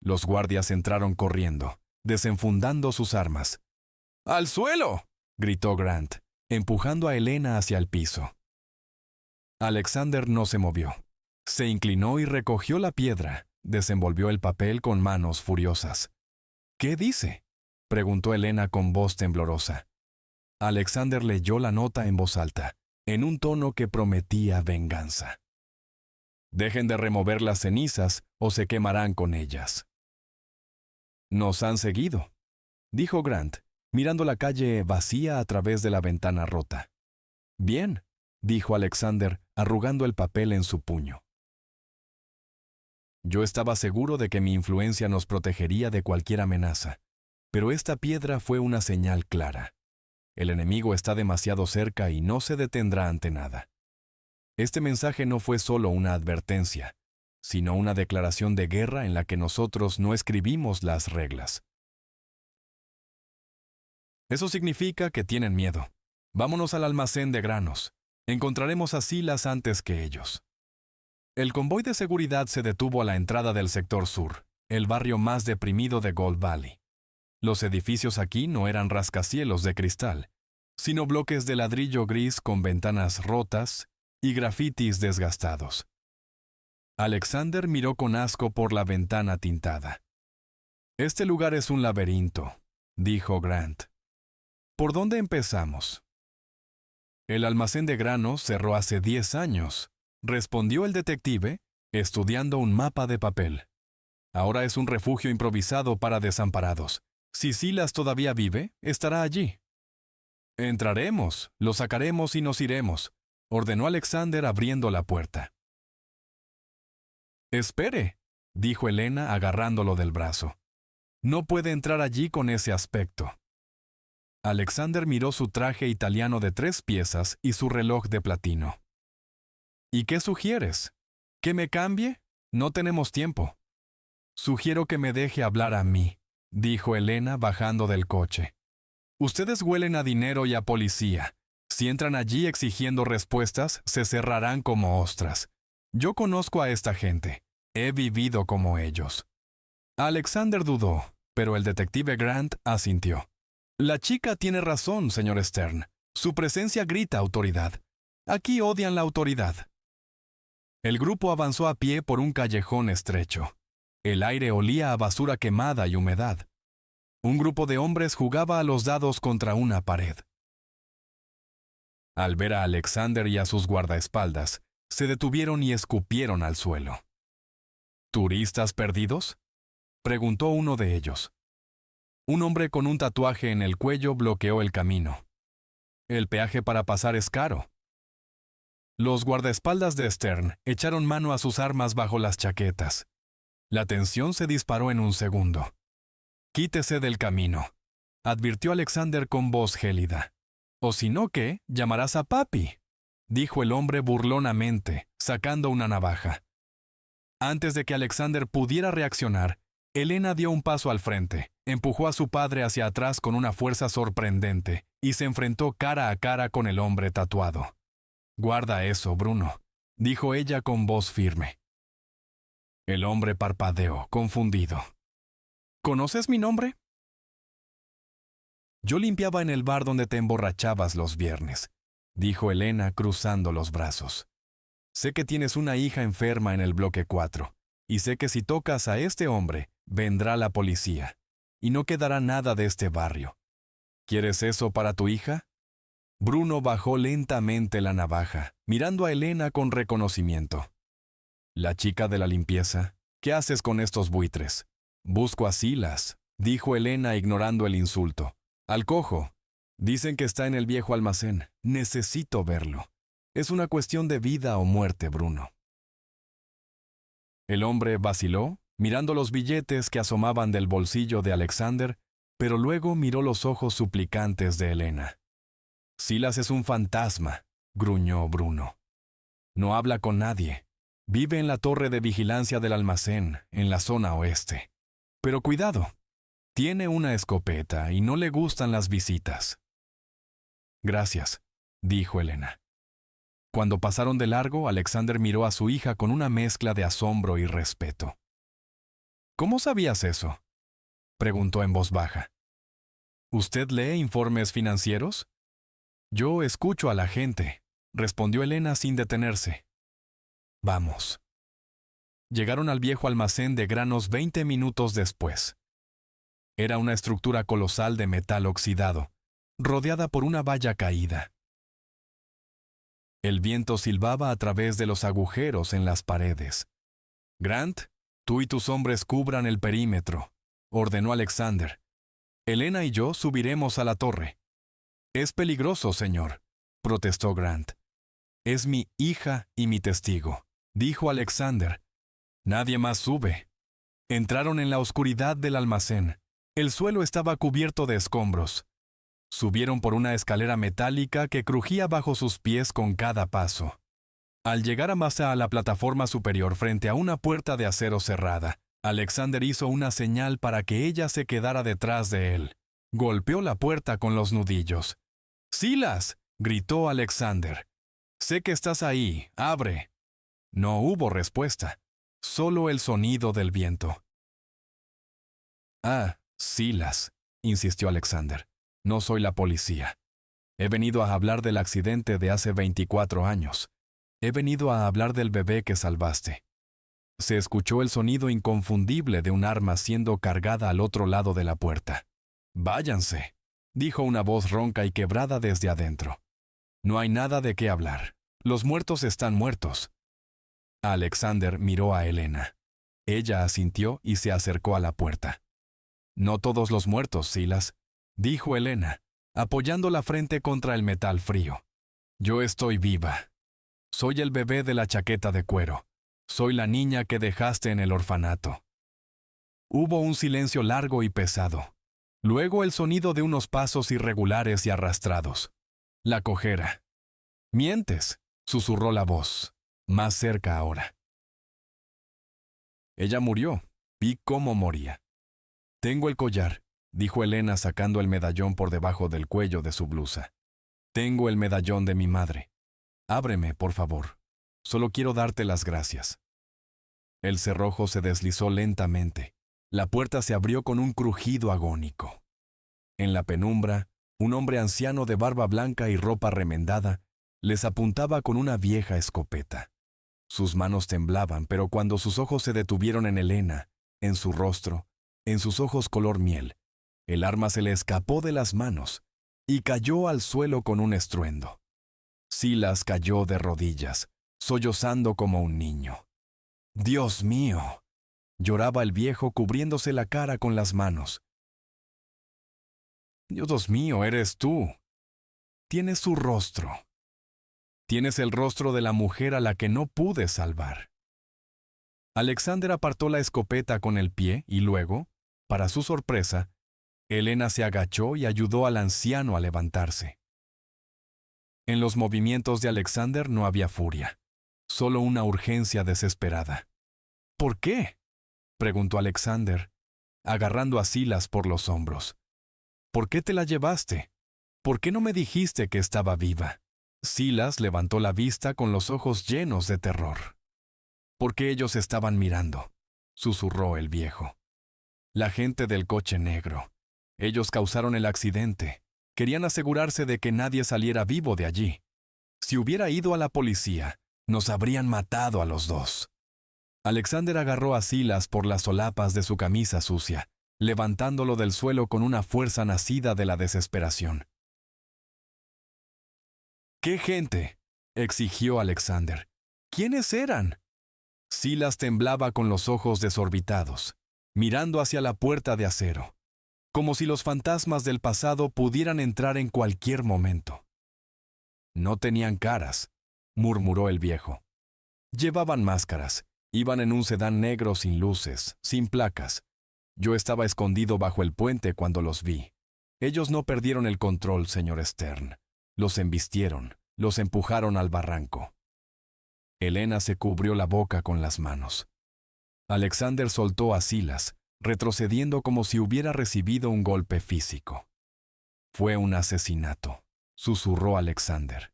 Los guardias entraron corriendo, desenfundando sus armas. «¡Al suelo!», gritó Grant, empujando a Elena hacia el piso. Alexander no se movió. Se inclinó y recogió la piedra. Desenvolvió el papel con manos furiosas. ¿Qué dice?, preguntó Elena con voz temblorosa. Alexander leyó la nota en voz alta, en un tono que prometía venganza. Dejen de remover las cenizas o se quemarán con ellas. Nos han seguido, dijo Grant, mirando la calle vacía a través de la ventana rota. Bien, dijo Alexander, arrugando el papel en su puño. Yo estaba seguro de que mi influencia nos protegería de cualquier amenaza, pero esta piedra fue una señal clara. El enemigo está demasiado cerca y no se detendrá ante nada. Este mensaje no fue solo una advertencia, sino una declaración de guerra en la que nosotros no escribimos las reglas. Eso significa que tienen miedo. Vámonos al almacén de granos. Encontraremos a Silas antes que ellos. El convoy de seguridad se detuvo a la entrada del sector sur, el barrio más deprimido de Gold Valley. Los edificios aquí no eran rascacielos de cristal, sino bloques de ladrillo gris con ventanas rotas y grafitis desgastados. Alexander miró con asco por la ventana tintada. Este lugar es un laberinto, dijo Grant. ¿Por dónde empezamos? El almacén de granos cerró hace 10 años, respondió el detective, estudiando un mapa de papel. Ahora es un refugio improvisado para desamparados. Si Silas todavía vive, estará allí. Entraremos, lo sacaremos y nos iremos, ordenó Alexander abriendo la puerta. Espere, dijo Elena agarrándolo del brazo. No puede entrar allí con ese aspecto. Alexander miró su traje italiano de 3 piezas y su reloj de platino. ¿Y qué sugieres? ¿Que me cambie? No tenemos tiempo. Sugiero que me deje hablar a mí, dijo Elena bajando del coche. Ustedes huelen a dinero y a policía. Si entran allí exigiendo respuestas, se cerrarán como ostras. Yo conozco a esta gente. He vivido como ellos. Alexander dudó, pero el detective Grant asintió. La chica tiene razón, señor Stern. Su presencia grita autoridad. Aquí odian la autoridad. El grupo avanzó a pie por un callejón estrecho. El aire olía a basura quemada y humedad. Un grupo de hombres jugaba a los dados contra una pared. Al ver a Alexander y a sus guardaespaldas, se detuvieron y escupieron al suelo. ¿Turistas perdidos?, preguntó uno de ellos. Un hombre con un tatuaje en el cuello bloqueó el camino. El peaje para pasar es caro. Los guardaespaldas de Stern echaron mano a sus armas bajo las chaquetas. La tensión se disparó en un segundo. «Quítese del camino», advirtió Alexander con voz gélida. «O si no, ¿qué? Llamarás a papi», dijo el hombre burlonamente, sacando una navaja. Antes de que Alexander pudiera reaccionar, Elena dio un paso al frente, empujó a su padre hacia atrás con una fuerza sorprendente y se enfrentó cara a cara con el hombre tatuado. «Guarda eso, Bruno», dijo ella con voz firme. El hombre parpadeó, confundido. «¿Conoces mi nombre?» «Yo limpiaba en el bar donde te emborrachabas los viernes», dijo Elena cruzando los brazos. «Sé que tienes una hija enferma en el bloque 4, y sé que si tocas a este hombre, vendrá la policía, y no quedará nada de este barrio. ¿Quieres eso para tu hija?» Bruno bajó lentamente la navaja, mirando a Elena con reconocimiento. «La chica de la limpieza, ¿qué haces con estos buitres?» «Busco a Silas», dijo Elena ignorando el insulto. «Al cojo. Dicen que está en el viejo almacén. Necesito verlo. Es una cuestión de vida o muerte, Bruno». El hombre vaciló, mirando los billetes que asomaban del bolsillo de Alexander, pero luego miró los ojos suplicantes de Elena. «Silas es un fantasma», gruñó Bruno. «No habla con nadie. Vive en la torre de vigilancia del almacén, en la zona oeste. Pero cuidado, tiene una escopeta y no le gustan las visitas». «Gracias», dijo Elena. Cuando pasaron de largo, Alexander miró a su hija con una mezcla de asombro y respeto. «¿Cómo sabías eso?», preguntó en voz baja. «¿Usted lee informes financieros?» «Yo escucho a la gente», respondió Elena sin detenerse. Vamos. Llegaron al viejo almacén de granos 20 minutos después. Era una estructura colosal de metal oxidado, rodeada por una valla caída. El viento silbaba a través de los agujeros en las paredes. Grant, tú y tus hombres cubran el perímetro, ordenó Alexander. Elena y yo subiremos a la torre. Es peligroso, señor, protestó Grant. Es mi hija y mi testigo, dijo Alexander. Nadie más sube. Entraron en la oscuridad del almacén. El suelo estaba cubierto de escombros. Subieron por una escalera metálica que crujía bajo sus pies con cada paso. Al llegar a la plataforma superior frente a una puerta de acero cerrada, Alexander hizo una señal para que ella se quedara detrás de él. Golpeó la puerta con los nudillos. ¡Silas!, gritó Alexander. «Sé que estás ahí. ¡Abre!». No hubo respuesta, solo el sonido del viento. «Ah, Silas», insistió Alexander. «No soy la policía. He venido a hablar del accidente de hace 24 años. He venido a hablar del bebé que salvaste». Se escuchó el sonido inconfundible de un arma siendo cargada al otro lado de la puerta. «Váyanse», dijo una voz ronca y quebrada desde adentro. «No hay nada de qué hablar. Los muertos están muertos». Alexander miró a Elena. Ella asintió y se acercó a la puerta. «No todos los muertos, Silas», dijo Elena, apoyando la frente contra el metal frío. «Yo estoy viva. Soy el bebé de la chaqueta de cuero. Soy la niña que dejaste en el orfanato». Hubo un silencio largo y pesado. Luego el sonido de unos pasos irregulares y arrastrados. La cojera. «Mientes», susurró la voz, más cerca ahora. «Ella murió. Vi cómo moría». «Tengo el collar», dijo Elena sacando el medallón por debajo del cuello de su blusa. «Tengo el medallón de mi madre. Ábreme, por favor. Solo quiero darte las gracias». El cerrojo se deslizó lentamente. La puerta se abrió con un crujido agónico. En la penumbra, un hombre anciano de barba blanca y ropa remendada les apuntaba con una vieja escopeta. Sus manos temblaban, pero cuando sus ojos se detuvieron en Elena, en su rostro, en sus ojos color miel, el arma se le escapó de las manos y cayó al suelo con un estruendo. Silas cayó de rodillas, sollozando como un niño. «¡Dios mío!», lloraba el viejo cubriéndose la cara con las manos. «Dios mío, eres tú. Tienes su rostro. Tienes el rostro de la mujer a la que no pude salvar». Alexander apartó la escopeta con el pie y luego, para su sorpresa, Elena se agachó y ayudó al anciano a levantarse. En los movimientos de Alexander no había furia, solo una urgencia desesperada. «¿Por qué?», preguntó Alexander, agarrando a Silas por los hombros. «¿Por qué te la llevaste? ¿Por qué no me dijiste que estaba viva?». Silas levantó la vista con los ojos llenos de terror. «Porque ellos estaban mirando», susurró el viejo. «La gente del coche negro. Ellos causaron el accidente. Querían asegurarse de que nadie saliera vivo de allí. Si hubiera ido a la policía, nos habrían matado a los dos». Alexander agarró a Silas por las solapas de su camisa sucia, levantándolo del suelo con una fuerza nacida de la desesperación. «¿Qué gente?», exigió Alexander. «¿Quiénes eran?». Silas temblaba con los ojos desorbitados, mirando hacia la puerta de acero, como si los fantasmas del pasado pudieran entrar en cualquier momento. «No tenían caras», murmuró el viejo. «Llevaban máscaras. Iban en un sedán negro sin luces, sin placas. Yo estaba escondido bajo el puente cuando los vi. Ellos no perdieron el control, señor Stern. Los embistieron, los empujaron al barranco». Elena se cubrió la boca con las manos. Alexander soltó a Silas, retrocediendo como si hubiera recibido un golpe físico. «Fue un asesinato», susurró Alexander.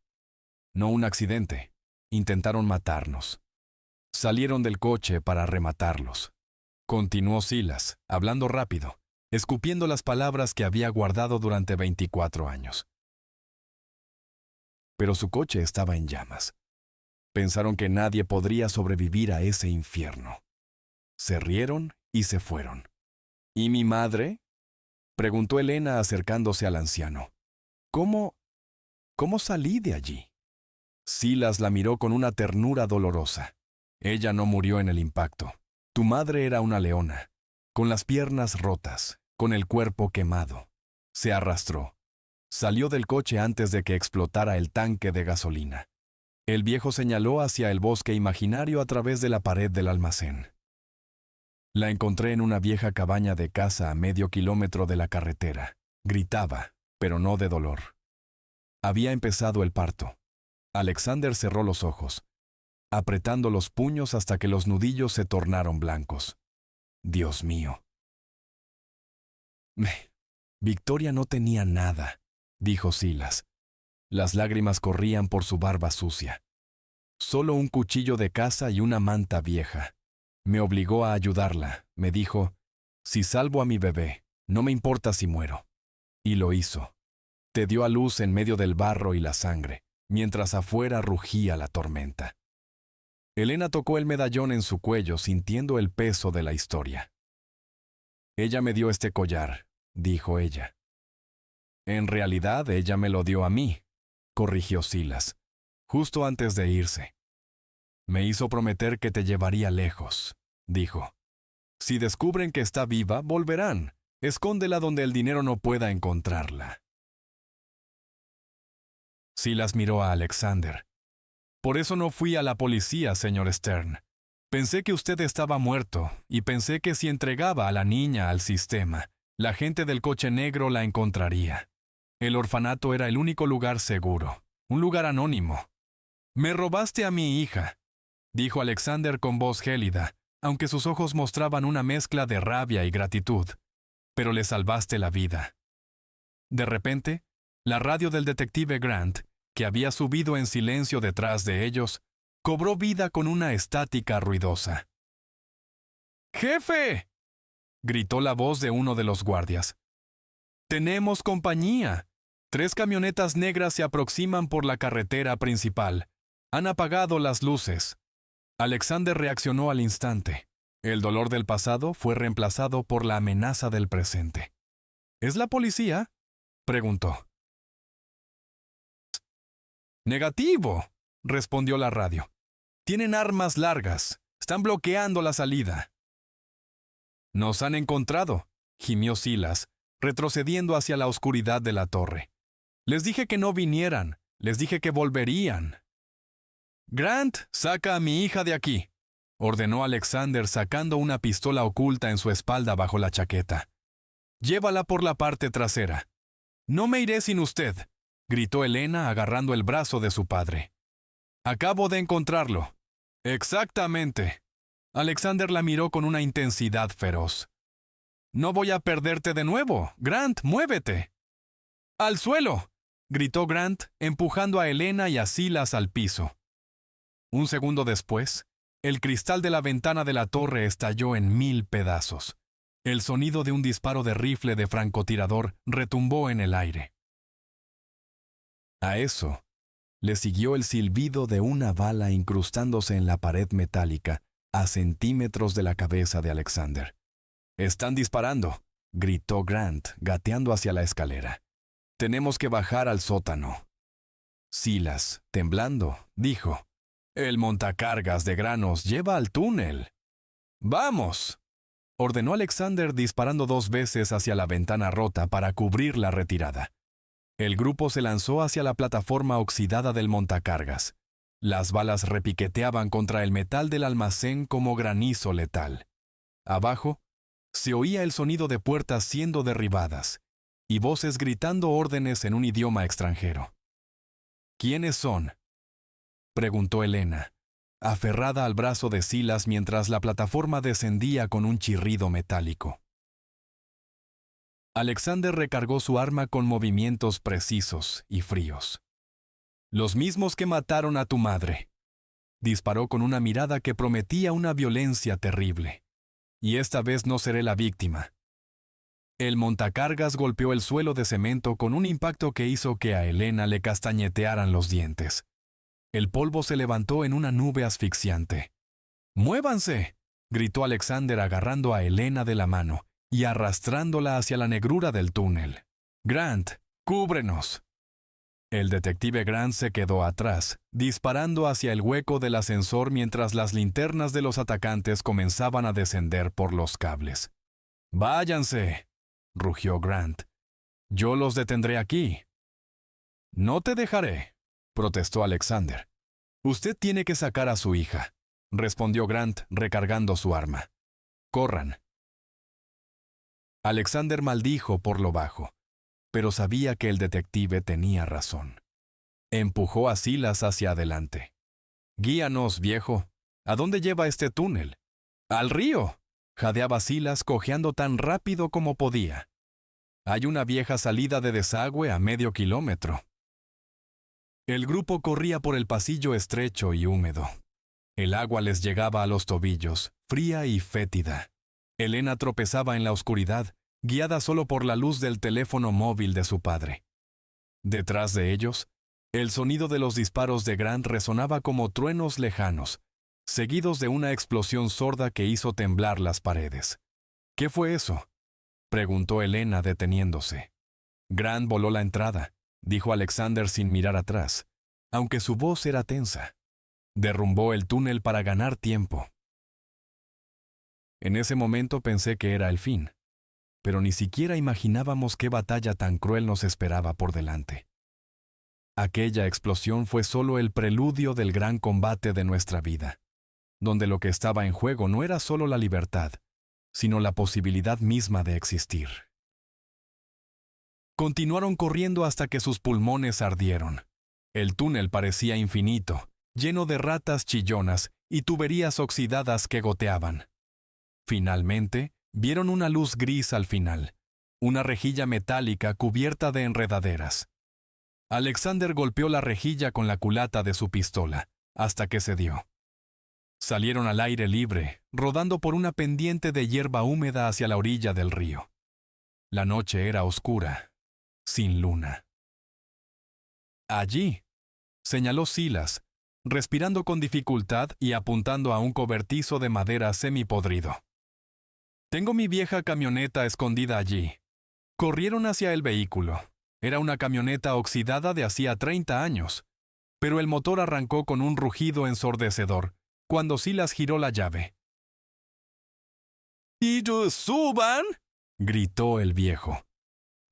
«No un accidente. Intentaron matarnos. Salieron del coche para rematarlos», continuó Silas, hablando rápido, escupiendo las palabras que había guardado durante 24 años. pero su coche estaba en llamas. Pensaron que nadie podría sobrevivir a ese infierno. Se rieron y se fueron. ¿Y mi madre?, preguntó Elena acercándose al anciano. ¿Cómo salí de allí? Silas la miró con una ternura dolorosa. Ella no murió en el impacto. Tu madre era una leona, con las piernas rotas, con el cuerpo quemado. Se arrastró. Salió del coche antes de que explotara el tanque de gasolina. El viejo señaló hacia el bosque imaginario a través de la pared del almacén. La encontré en una vieja cabaña de casa a medio kilómetro de la carretera. Gritaba, pero no de dolor. Había empezado el parto. Alexander cerró los ojos, apretando los puños hasta que los nudillos se tornaron blancos. Dios mío. Victoria no tenía nada, dijo Silas. Las lágrimas corrían por su barba sucia. Solo un cuchillo de caza y una manta vieja. Me obligó a ayudarla. Me dijo, si salvo a mi bebé, no me importa si muero. Y lo hizo. Te dio a luz en medio del barro y la sangre, mientras afuera rugía la tormenta. Elena tocó el medallón en su cuello, sintiendo el peso de la historia. Ella me dio este collar, dijo ella. En realidad, ella me lo dio a mí, corrigió Silas, justo antes de irse. Me hizo prometer que te llevaría lejos, dijo. Si descubren que está viva, volverán. Escóndela donde el dinero no pueda encontrarla. Silas miró a Alexander. Por eso no fui a la policía, señor Stern. Pensé que usted estaba muerto, y pensé que si entregaba a la niña al sistema, la gente del coche negro la encontraría. El orfanato era el único lugar seguro, un lugar anónimo. Me robaste a mi hija, dijo Alexander con voz gélida, aunque sus ojos mostraban una mezcla de rabia y gratitud. Pero le salvaste la vida. De repente, la radio del detective Grant, que había subido en silencio detrás de ellos, cobró vida con una estática ruidosa. ¡Jefe!, gritó la voz de uno de los guardias. ¡Tenemos compañía! 3 camionetas negras se aproximan por la carretera principal. Han apagado las luces. Alexander reaccionó al instante. El dolor del pasado fue reemplazado por la amenaza del presente. ¿Es la policía?, preguntó. Negativo, respondió la radio. Tienen armas largas. Están bloqueando la salida. Nos han encontrado, gimió Silas, retrocediendo hacia la oscuridad de la torre. Les dije que no vinieran. Les dije que volverían. Grant, saca a mi hija de aquí, ordenó Alexander sacando una pistola oculta en su espalda bajo la chaqueta. Llévala por la parte trasera. No me iré sin usted, gritó Elena agarrando el brazo de su padre. Acabo de encontrarlo. Exactamente. Alexander la miró con una intensidad feroz. No voy a perderte de nuevo. Grant, muévete. ¡Al suelo!, gritó Grant, empujando a Elena y a Silas al piso. Un segundo después, el cristal de la ventana de la torre estalló en 1000 pedazos. El sonido de un disparo de rifle de francotirador retumbó en el aire. A eso le siguió el silbido de una bala incrustándose en la pared metálica a centímetros de la cabeza de Alexander. «¡Están disparando!», gritó Grant, gateando hacia la escalera. «Tenemos que bajar al sótano». Silas, temblando, dijo: «El montacargas de granos lleva al túnel». «¡Vamos!», ordenó Alexander disparando 2 veces hacia la ventana rota para cubrir la retirada. El grupo se lanzó hacia la plataforma oxidada del montacargas. Las balas repiqueteaban contra el metal del almacén como granizo letal. Abajo, se oía el sonido de puertas siendo derribadas y voces gritando órdenes en un idioma extranjero. «¿Quiénes son?», preguntó Elena, aferrada al brazo de Silas mientras la plataforma descendía con un chirrido metálico. Alexander recargó su arma con movimientos precisos y fríos. «Los mismos que mataron a tu madre», disparó con una mirada que prometía una violencia terrible. «Y esta vez no seré la víctima». El montacargas golpeó el suelo de cemento con un impacto que hizo que a Elena le castañetearan los dientes. El polvo se levantó en una nube asfixiante. ¡Muévanse!, gritó Alexander agarrando a Elena de la mano y arrastrándola hacia la negrura del túnel. «Grant, cúbrenos». El detective Grant se quedó atrás, disparando hacia el hueco del ascensor mientras las linternas de los atacantes comenzaban a descender por los cables. «¡Váyanse!», rugió Grant. «Yo los detendré aquí». «No te dejaré», protestó Alexander. «Usted tiene que sacar a su hija», respondió Grant recargando su arma. «Corran». Alexander maldijo por lo bajo, pero sabía que el detective tenía razón. Empujó a Silas hacia adelante. «Guíanos, viejo. ¿A dónde lleva este túnel?» «¡Al río!», jadeaba Silas cojeando tan rápido como podía. «Hay una vieja salida de desagüe a medio kilómetro». El grupo corría por el pasillo estrecho y húmedo. El agua les llegaba a los tobillos, fría y fétida. Elena tropezaba en la oscuridad, guiada solo por la luz del teléfono móvil de su padre. Detrás de ellos, el sonido de los disparos de Grant resonaba como truenos lejanos, seguidos de una explosión sorda que hizo temblar las paredes. «¿Qué fue eso?», preguntó Elena deteniéndose. «Grant voló la entrada», dijo Alexander sin mirar atrás, aunque su voz era tensa. «Derrumbó el túnel para ganar tiempo». En ese momento pensé que era el fin, pero ni siquiera imaginábamos qué batalla tan cruel nos esperaba por delante. Aquella explosión fue solo el preludio del gran combate de nuestra vida, donde lo que estaba en juego no era solo la libertad, sino la posibilidad misma de existir. Continuaron corriendo hasta que sus pulmones ardieron. El túnel parecía infinito, lleno de ratas chillonas y tuberías oxidadas que goteaban. Finalmente, vieron una luz gris al final, una rejilla metálica cubierta de enredaderas. Alexander golpeó la rejilla con la culata de su pistola, hasta que cedió. Salieron al aire libre, rodando por una pendiente de hierba húmeda hacia la orilla del río. La noche era oscura, sin luna. «Allí», señaló Silas, respirando con dificultad y apuntando a un cobertizo de madera semipodrido. «Tengo mi vieja camioneta escondida allí». Corrieron hacia el vehículo. Era una camioneta oxidada de hacía 30 años, pero el motor arrancó con un rugido ensordecedor cuando Silas giró la llave. «¡Y suban!», gritó el viejo.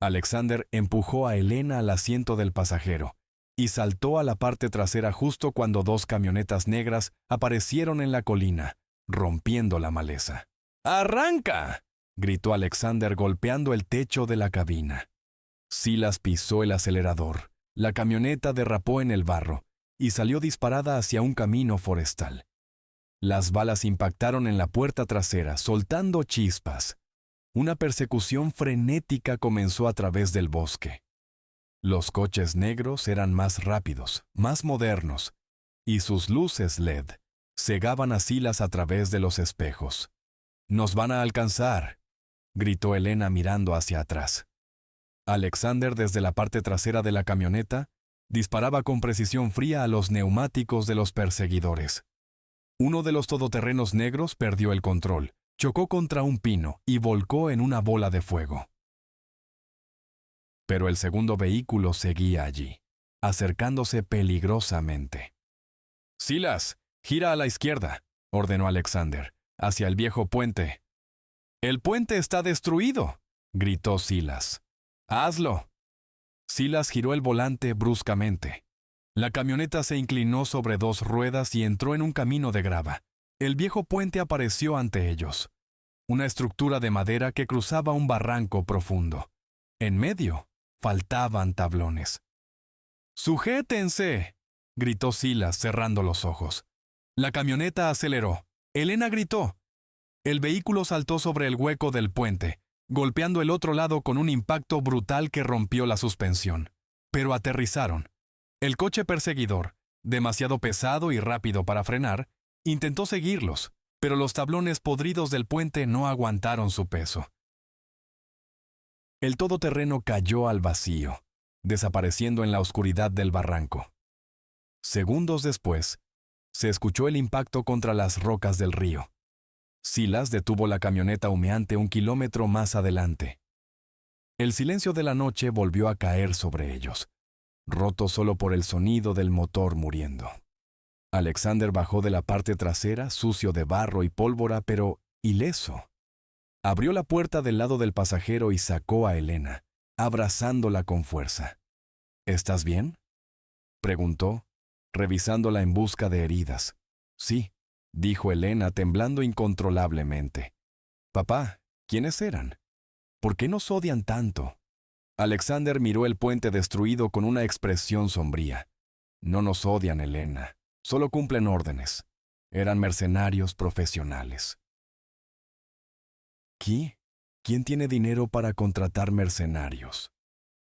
Alexander empujó a Elena al asiento del pasajero y saltó a la parte trasera justo cuando dos camionetas negras aparecieron en la colina, rompiendo la maleza. «¡Arranca!», gritó Alexander golpeando el techo de la cabina. Silas pisó el acelerador, la camioneta derrapó en el barro y salió disparada hacia un camino forestal. Las balas impactaron en la puerta trasera, soltando chispas. Una persecución frenética comenzó a través del bosque. Los coches negros eran más rápidos, más modernos, y sus luces LED cegaban a Silas a través de los espejos. «¡Nos van a alcanzar!», gritó Elena mirando hacia atrás. Alexander, desde la parte trasera de la camioneta, disparaba con precisión fría a los neumáticos de los perseguidores. Uno de los todoterrenos negros perdió el control, chocó contra un pino y volcó en una bola de fuego. Pero el segundo vehículo seguía allí, acercándose peligrosamente. «Silas, gira a la izquierda», ordenó Alexander, «hacia el viejo puente». «¡El puente está destruido!», gritó Silas. «¡Hazlo!». Silas giró el volante bruscamente. La camioneta se inclinó sobre dos ruedas y entró en un camino de grava. El viejo puente apareció ante ellos. Una estructura de madera que cruzaba un barranco profundo. En medio, faltaban tablones. «¡Sujétense!», gritó Silas cerrando los ojos. La camioneta aceleró. Elena gritó. El vehículo saltó sobre el hueco del puente, golpeando el otro lado con un impacto brutal que rompió la suspensión. Pero aterrizaron. El coche perseguidor, demasiado pesado y rápido para frenar, intentó seguirlos, pero los tablones podridos del puente no aguantaron su peso. El todoterreno cayó al vacío, desapareciendo en la oscuridad del barranco. Segundos después, se escuchó el impacto contra las rocas del río. Silas detuvo la camioneta humeante 1 kilómetro más adelante. El silencio de la noche volvió a caer sobre ellos, roto solo por el sonido del motor muriendo. Alexander bajó de la parte trasera, sucio de barro y pólvora, pero ileso. Abrió la puerta del lado del pasajero y sacó a Elena, abrazándola con fuerza. ¿Estás bien?, preguntó, revisándola en busca de heridas. Sí, dijo Elena, temblando incontrolablemente. Papá, ¿quiénes eran? ¿Por qué nos odian tanto? Alexander miró el puente destruido con una expresión sombría. No nos odian, Elena. Solo cumplen órdenes. Eran mercenarios profesionales. ¿Qué? ¿Quién tiene dinero para contratar mercenarios?,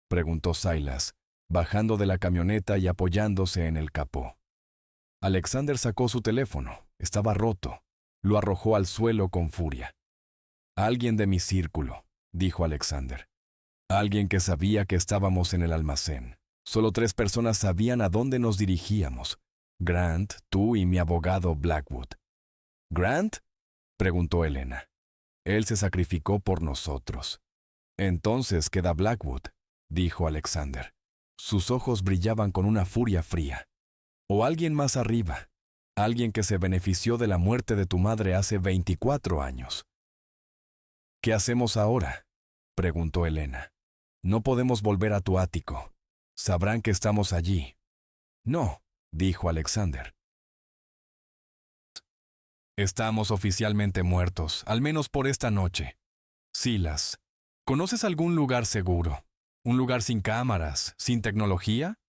preguntó Silas, bajando de la camioneta y apoyándose en el capó. Alexander sacó su teléfono. Estaba roto. Lo arrojó al suelo con furia. Alguien de mi círculo, dijo Alexander. Alguien que sabía que estábamos en el almacén. Solo 3 personas sabían a dónde nos dirigíamos. Grant, tú y mi abogado Blackwood. ¿Grant?, preguntó Elena. Él se sacrificó por nosotros. Entonces queda Blackwood, dijo Alexander. Sus ojos brillaban con una furia fría. O alguien más arriba, alguien que se benefició de la muerte de tu madre hace 24 años. ¿Qué hacemos ahora?, preguntó Elena. No podemos volver a tu ático. Sabrán que estamos allí. No, dijo Alexander. Estamos oficialmente muertos, al menos por esta noche. Silas, ¿conoces algún lugar seguro? ¿Un lugar sin cámaras, sin tecnología?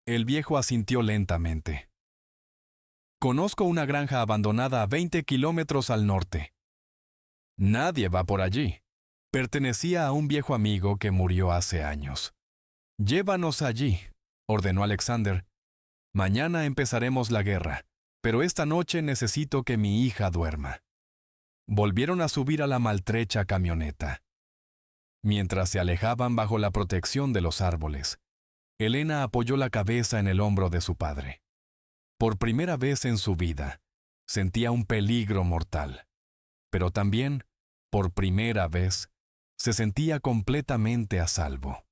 El viejo asintió lentamente. Conozco una granja abandonada a 20 kilómetros al norte. Nadie va por allí. Pertenecía a un viejo amigo que murió hace años. Llévanos allí, ordenó Alexander. Mañana empezaremos la guerra, pero esta noche necesito que mi hija duerma. Volvieron a subir a la maltrecha camioneta. Mientras se alejaban bajo la protección de los árboles, Elena apoyó la cabeza en el hombro de su padre. Por primera vez en su vida, sentía un peligro mortal, pero también, por primera vez, se sentía completamente a salvo.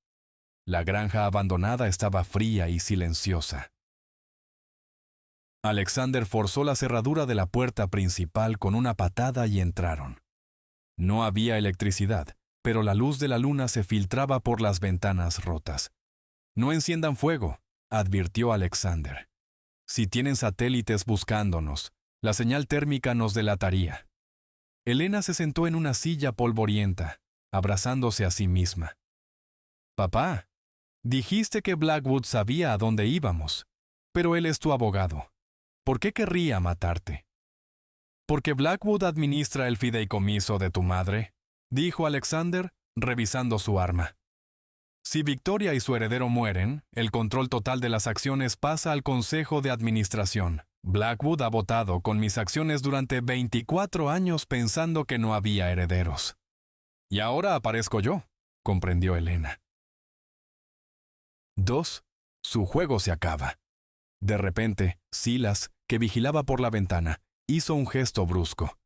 La granja abandonada estaba fría y silenciosa. Alexander forzó la cerradura de la puerta principal con una patada y entraron. No había electricidad, pero la luz de la luna se filtraba por las ventanas rotas. No enciendan fuego, advirtió Alexander. Si tienen satélites buscándonos, la señal térmica nos delataría. Elena se sentó en una silla polvorienta, abrazándose a sí misma. Papá, dijiste que Blackwood sabía a dónde íbamos, pero él es tu abogado. ¿Por qué querría matarte? Porque Blackwood administra el fideicomiso de tu madre, dijo Alexander, revisando su arma. Si Victoria y su heredero mueren, el control total de las acciones pasa al Consejo de Administración. Blackwood ha votado con mis acciones durante 24 años pensando que no había herederos. Y ahora aparezco yo, comprendió Elena. 2. Su juego se acaba. De repente, Silas, que vigilaba por la ventana, hizo un gesto brusco.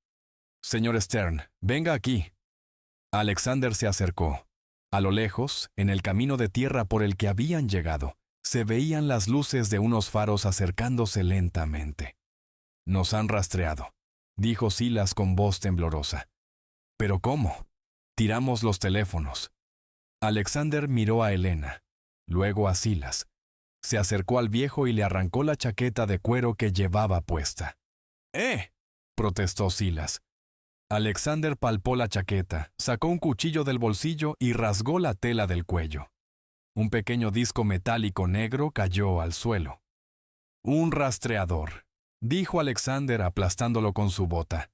Señor Stern, venga aquí. Alexander se acercó. A lo lejos, en el camino de tierra por el que habían llegado, se veían las luces de unos faros acercándose lentamente. Nos han rastreado, dijo Silas con voz temblorosa. ¿Pero cómo? Tiramos los teléfonos. Alexander miró a Elena, luego a Silas. Se acercó al viejo y le arrancó la chaqueta de cuero que llevaba puesta. protestó Silas. Alexander palpó la chaqueta, sacó un cuchillo del bolsillo y rasgó la tela del cuello. Un pequeño disco metálico negro cayó al suelo. Un rastreador, dijo Alexander aplastándolo con su bota.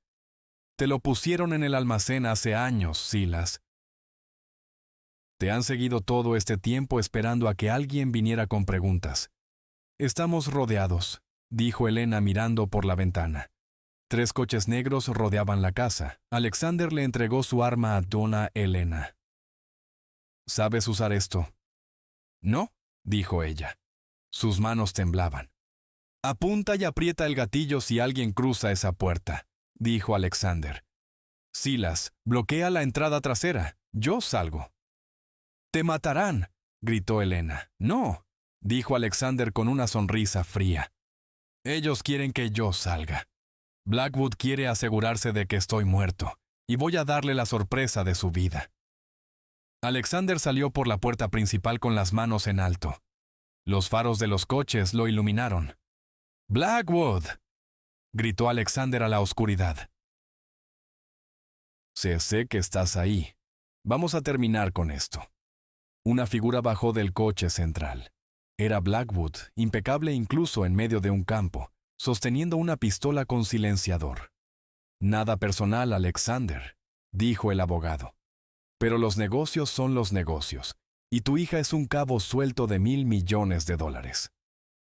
Te lo pusieron en el almacén hace años, Silas. Te han seguido todo este tiempo esperando a que alguien viniera con preguntas. Estamos rodeados, dijo Elena mirando por la ventana. 3 coches negros rodeaban la casa. Alexander le entregó su arma a Donna Elena. ¿Sabes usar esto? No, dijo ella. Sus manos temblaban. Apunta y aprieta el gatillo si alguien cruza esa puerta, dijo Alexander. Silas, bloquea la entrada trasera. Yo salgo. ¡Te matarán!, gritó Elena. No, dijo Alexander con una sonrisa fría. Ellos quieren que yo salga. Blackwood quiere asegurarse de que estoy muerto, y voy a darle la sorpresa de su vida. Alexander salió por la puerta principal con las manos en alto. Los faros de los coches lo iluminaron. ¡Blackwood!, gritó Alexander a la oscuridad. Sé que estás ahí. Vamos a terminar con esto. Una figura bajó del coche central. Era Blackwood, impecable incluso en medio de un campo, sosteniendo una pistola con silenciador. Nada personal, Alexander, dijo el abogado. Pero los negocios son los negocios, y tu hija es un cabo suelto de $1,000 millones.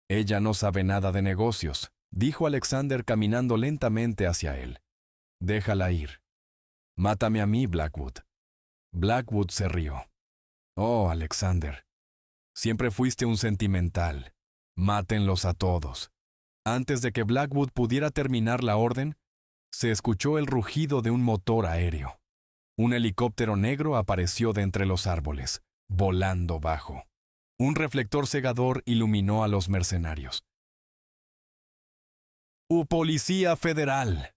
Ella no sabe nada de negocios, dijo Alexander caminando lentamente hacia él. Déjala ir. Mátame a mí, Blackwood. Blackwood se rió. Oh, Alexander, siempre fuiste un sentimental. Mátenlos a todos. Antes de que Blackwood pudiera terminar la orden, se escuchó el rugido de un motor aéreo. Un helicóptero negro apareció de entre los árboles, volando bajo. Un reflector cegador iluminó a los mercenarios. ¡Policía Federal!,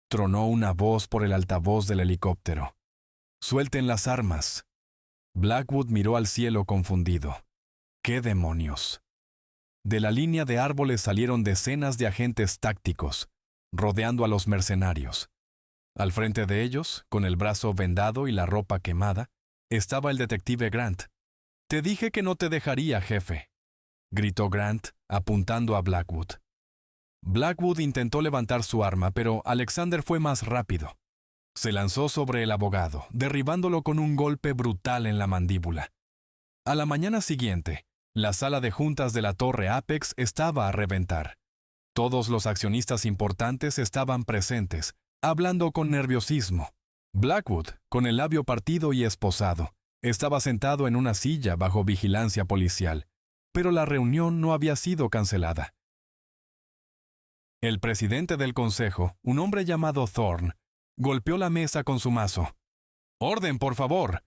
tronó una voz por el altavoz del helicóptero. ¡Suelten las armas! Blackwood miró al cielo confundido. ¡Qué demonios! De la línea de árboles salieron decenas de agentes tácticos, rodeando a los mercenarios. Al frente de ellos, con el brazo vendado y la ropa quemada, estaba el detective Grant. «Te dije que no te dejaría, jefe», gritó Grant, apuntando a Blackwood. Blackwood intentó levantar su arma, pero Alexander fue más rápido. Se lanzó sobre el abogado, derribándolo con un golpe brutal en la mandíbula. A la mañana siguiente, la sala de juntas de la Torre Apex estaba a reventar. Todos los accionistas importantes estaban presentes, hablando con nerviosismo. Blackwood, con el labio partido y esposado, estaba sentado en una silla bajo vigilancia policial, pero la reunión no había sido cancelada. El presidente del consejo, un hombre llamado Thorne, golpeó la mesa con su mazo. «¡Orden, por favor!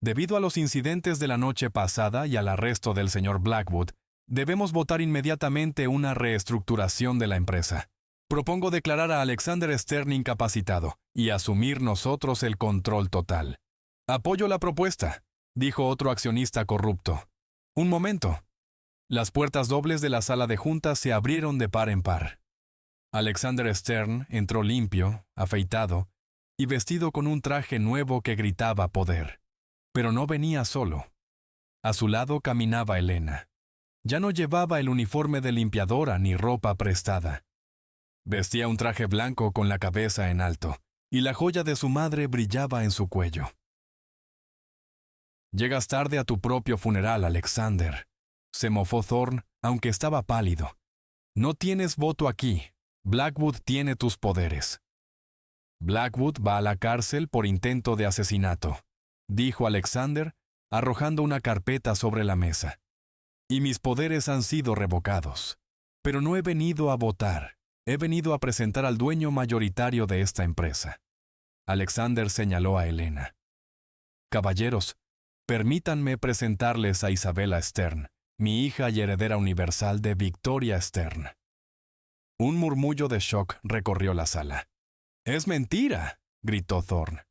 Debido a los incidentes de la noche pasada y al arresto del señor Blackwood, debemos votar inmediatamente una reestructuración de la empresa. Propongo declarar a Alexander Stern incapacitado y asumir nosotros el control total». «Apoyo la propuesta», dijo otro accionista corrupto. «Un momento». Las puertas dobles de la sala de juntas se abrieron de par en par. Alexander Stern entró limpio, afeitado y vestido con un traje nuevo que gritaba poder. Pero no venía solo. A su lado caminaba Elena. Ya no llevaba el uniforme de limpiadora ni ropa prestada. Vestía un traje blanco con la cabeza en alto, y la joya de su madre brillaba en su cuello. «Llegas tarde a tu propio funeral, Alexander», se mofó Thorne, aunque estaba pálido. «No tienes voto aquí. Blackwood tiene tus poderes». «Blackwood va a la cárcel por intento de asesinato», dijo Alexander, arrojando una carpeta sobre la mesa. «Y mis poderes han sido revocados. Pero no he venido a votar. He venido a presentar al dueño mayoritario de esta empresa». Alexander señaló a Elena. «Caballeros, permítanme presentarles a Isabella Stern, mi hija y heredera universal de Victoria Stern». Un murmullo de shock recorrió la sala. «¡Es mentira!», gritó Thorne.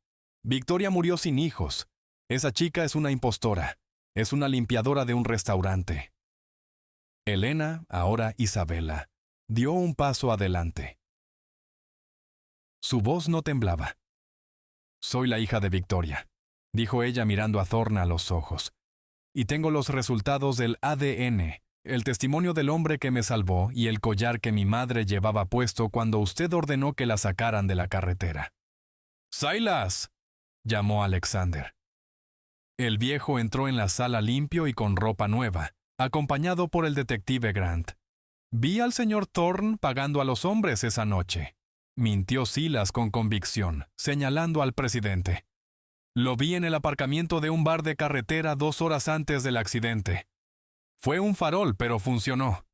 «Victoria murió sin hijos. Esa chica es una impostora. Es una limpiadora de un restaurante». Elena, ahora Isabella, dio un paso adelante. Su voz no temblaba. «Soy la hija de Victoria», dijo ella mirando a Thorne a los ojos. «Y tengo los resultados del ADN, el testimonio del hombre que me salvó y el collar que mi madre llevaba puesto cuando usted ordenó que la sacaran de la carretera». «¡Silas!», llamó Alexander. El viejo entró en la sala limpio y con ropa nueva, acompañado por el detective Grant. «Vi al señor Thorne pagando a los hombres esa noche», mintió Silas con convicción, señalando al presidente. Lo vi en el aparcamiento de un bar de carretera 2 horas antes del accidente. Fue un farol, pero funcionó.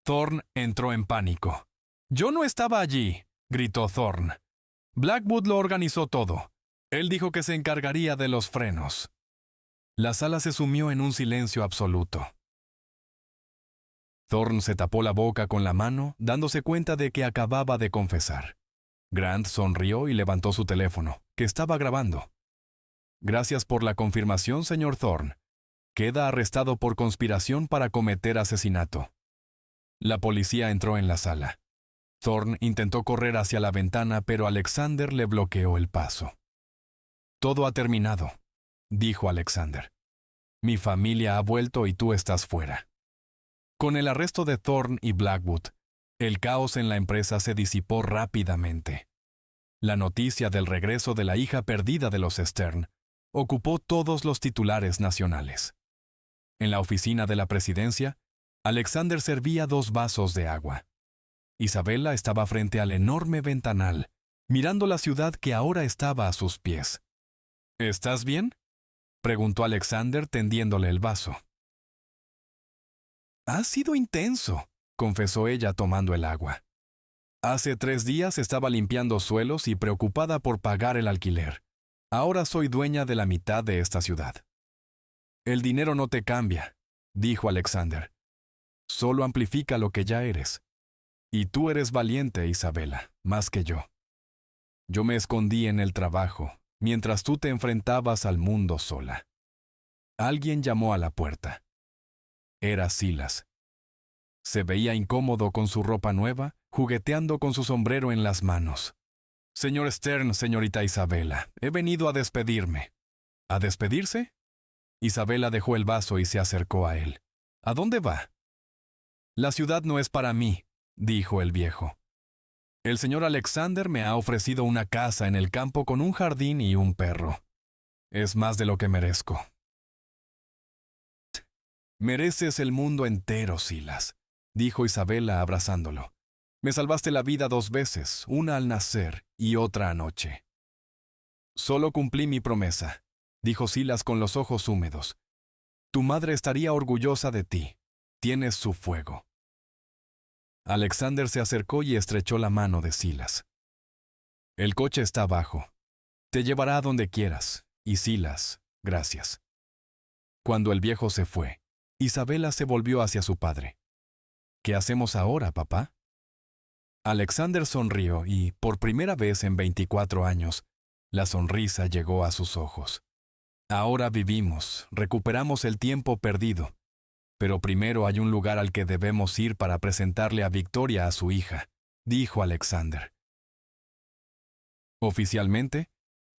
Thorne entró en pánico. «Yo no estaba allí», gritó Thorne. «Blackwood lo organizó todo. Él dijo que se encargaría de los frenos». La sala se sumió en un silencio absoluto. Thorne se tapó la boca con la mano, dándose cuenta de que acababa de confesar. Grant sonrió y levantó su teléfono, que estaba grabando. «Gracias por la confirmación, señor Thorne. Queda arrestado por conspiración para cometer asesinato». La policía entró en la sala. Thorne intentó correr hacia la ventana, pero Alexander le bloqueó el paso. «Todo ha terminado», dijo Alexander. «Mi familia ha vuelto y tú estás fuera». Con el arresto de Thorne y Blackwood, el caos en la empresa se disipó rápidamente. La noticia del regreso de la hija perdida de los Stern ocupó todos los titulares nacionales. En la oficina de la presidencia, Alexander servía 2 vasos de agua. Isabella estaba frente al enorme ventanal, mirando la ciudad que ahora estaba a sus pies. «¿Estás bien?», preguntó Alexander tendiéndole el vaso. «Ha sido intenso», confesó ella tomando el agua. «Hace 3 días estaba limpiando suelos y preocupada por pagar el alquiler. Ahora soy dueña de la mitad de esta ciudad». «El dinero no te cambia», dijo Alexander. «Solo amplifica lo que ya eres. Y tú eres valiente, Isabella, más que yo. Yo me escondí en el trabajo, mientras tú te enfrentabas al mundo sola». Alguien llamó a la puerta. Era Silas. Se veía incómodo con su ropa nueva, jugueteando con su sombrero en las manos. «Señor Stern, señorita Isabella, he venido a despedirme». ¿A despedirse? Isabella dejó el vaso y se acercó a él. «¿A dónde va?» «La ciudad no es para mí», dijo el viejo. «El señor Alexander me ha ofrecido una casa en el campo con un jardín y un perro. Es más de lo que merezco». «Mereces el mundo entero, Silas», dijo Isabella abrazándolo. «Me salvaste la vida 2 veces, una al nacer y otra anoche». «Solo cumplí mi promesa», dijo Silas con los ojos húmedos. «Tu madre estaría orgullosa de ti. Tienes su fuego». Alexander se acercó y estrechó la mano de Silas. «El coche está abajo. Te llevará a donde quieras. Y Silas, gracias». Cuando el viejo se fue, Isabella se volvió hacia su padre. «¿Qué hacemos ahora, papá?» Alexander sonrió y, por primera vez en 24 años, la sonrisa llegó a sus ojos. «Ahora vivimos, recuperamos el tiempo perdido. Pero primero hay un lugar al que debemos ir para presentarle a Victoria a su hija», dijo Alexander. Oficialmente,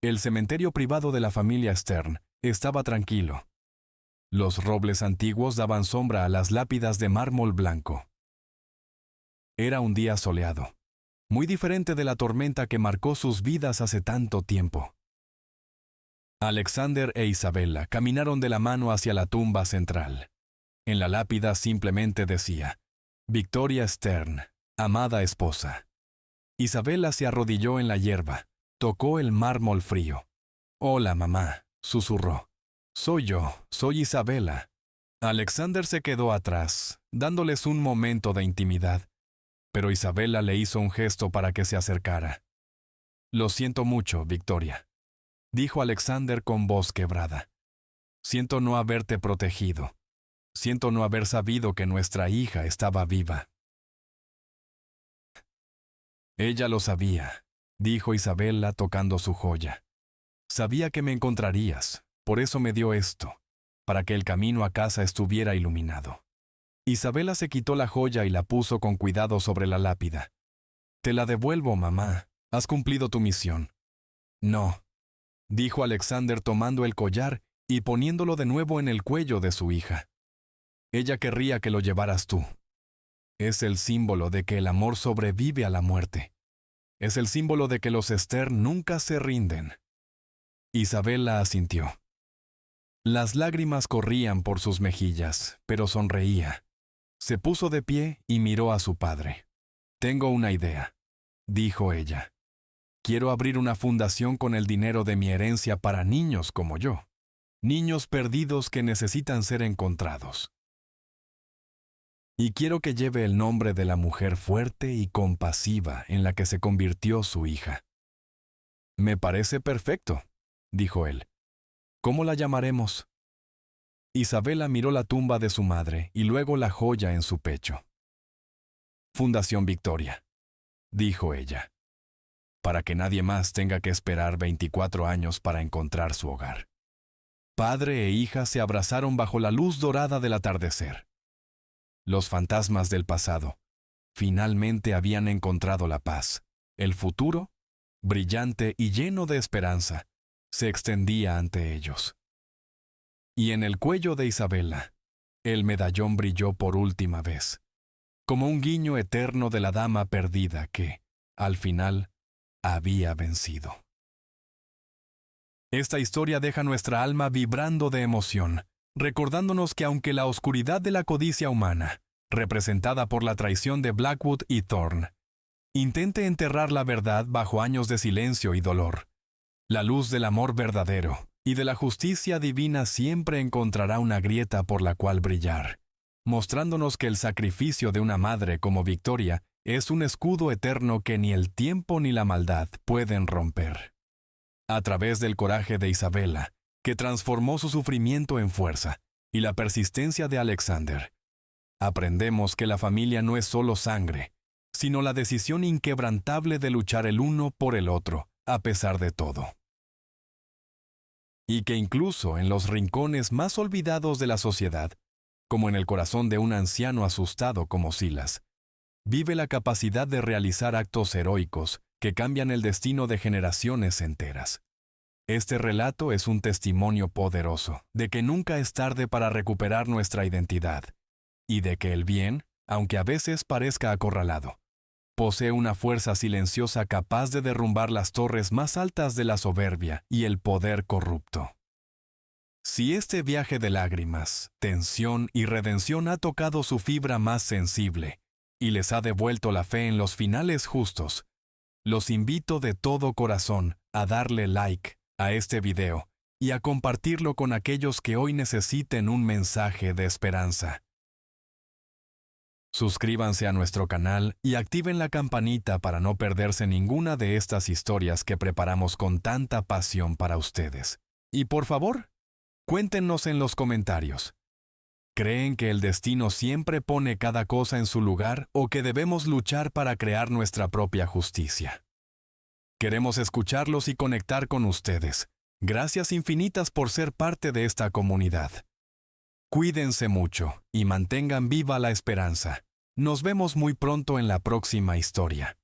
el cementerio privado de la familia Stern estaba tranquilo. Los robles antiguos daban sombra a las lápidas de mármol blanco. Era un día soleado, muy diferente de la tormenta que marcó sus vidas hace tanto tiempo. Alexander e Isabella caminaron de la mano hacia la tumba central. En la lápida simplemente decía: «Victoria Stern, amada esposa». Isabella se arrodilló en la hierba, tocó el mármol frío. «Hola, mamá», susurró. «Soy yo, soy Isabella». Alexander se quedó atrás, dándoles un momento de intimidad, pero Isabella le hizo un gesto para que se acercara. «Lo siento mucho, Victoria», dijo Alexander con voz quebrada. «Siento no haberte protegido. Siento no haber sabido que nuestra hija estaba viva». «Ella lo sabía», dijo Isabella tocando su joya. «Sabía que me encontrarías, por eso me dio esto, para que el camino a casa estuviera iluminado». Isabella se quitó la joya y la puso con cuidado sobre la lápida. «Te la devuelvo, mamá. Has cumplido tu misión». «No», dijo Alexander tomando el collar y poniéndolo de nuevo en el cuello de su hija. «Ella querría que lo llevaras tú. Es el símbolo de que el amor sobrevive a la muerte. Es el símbolo de que los Stern nunca se rinden». Isabella asintió. Las lágrimas corrían por sus mejillas, pero sonreía. Se puso de pie y miró a su padre. «Tengo una idea», dijo ella. Quiero abrir una fundación con el dinero de mi herencia para niños como yo. Niños perdidos que necesitan ser encontrados. Y quiero que lleve el nombre de la mujer fuerte y compasiva en la que se convirtió su hija. Me parece perfecto, dijo él. ¿Cómo la llamaremos? Isabela miró la tumba de su madre y luego la joya en su pecho. Fundación Victoria, dijo ella, para que nadie más tenga que esperar 24 años para encontrar su hogar. Padre e hija se abrazaron bajo la luz dorada del atardecer. Los fantasmas del pasado finalmente habían encontrado la paz. El futuro, brillante y lleno de esperanza, se extendía ante ellos. Y en el cuello de Isabela, el medallón brilló por última vez, como un guiño eterno de la dama perdida que, al final, había vencido. Esta historia deja nuestra alma vibrando de emoción, recordándonos que aunque la oscuridad de la codicia humana, representada por la traición de Blackwood y Thorne, intente enterrar la verdad bajo años de silencio y dolor, la luz del amor verdadero y de la justicia divina siempre encontrará una grieta por la cual brillar, mostrándonos que el sacrificio de una madre como Victoria es un escudo eterno que ni el tiempo ni la maldad pueden romper. A través del coraje de Isabela, que transformó su sufrimiento en fuerza, y la persistencia de Alexander, aprendemos que la familia no es solo sangre, sino la decisión inquebrantable de luchar el uno por el otro, a pesar de todo. Y que incluso en los rincones más olvidados de la sociedad, como en el corazón de un anciano asustado como Silas, vive la capacidad de realizar actos heroicos que cambian el destino de generaciones enteras. Este relato es un testimonio poderoso de que nunca es tarde para recuperar nuestra identidad, y de que el bien, aunque a veces parezca acorralado, posee una fuerza silenciosa capaz de derrumbar las torres más altas de la soberbia y el poder corrupto. Si este viaje de lágrimas, tensión y redención ha tocado su fibra más sensible y les ha devuelto la fe en los finales justos, los invito de todo corazón a darle like a este video y a compartirlo con aquellos que hoy necesiten un mensaje de esperanza. Suscríbanse a nuestro canal y activen la campanita para no perderse ninguna de estas historias que preparamos con tanta pasión para ustedes. Y por favor, cuéntenos en los comentarios. ¿Creen que el destino siempre pone cada cosa en su lugar o que debemos luchar para crear nuestra propia justicia? Queremos escucharlos y conectar con ustedes. Gracias infinitas por ser parte de esta comunidad. Cuídense mucho y mantengan viva la esperanza. Nos vemos muy pronto en la próxima historia.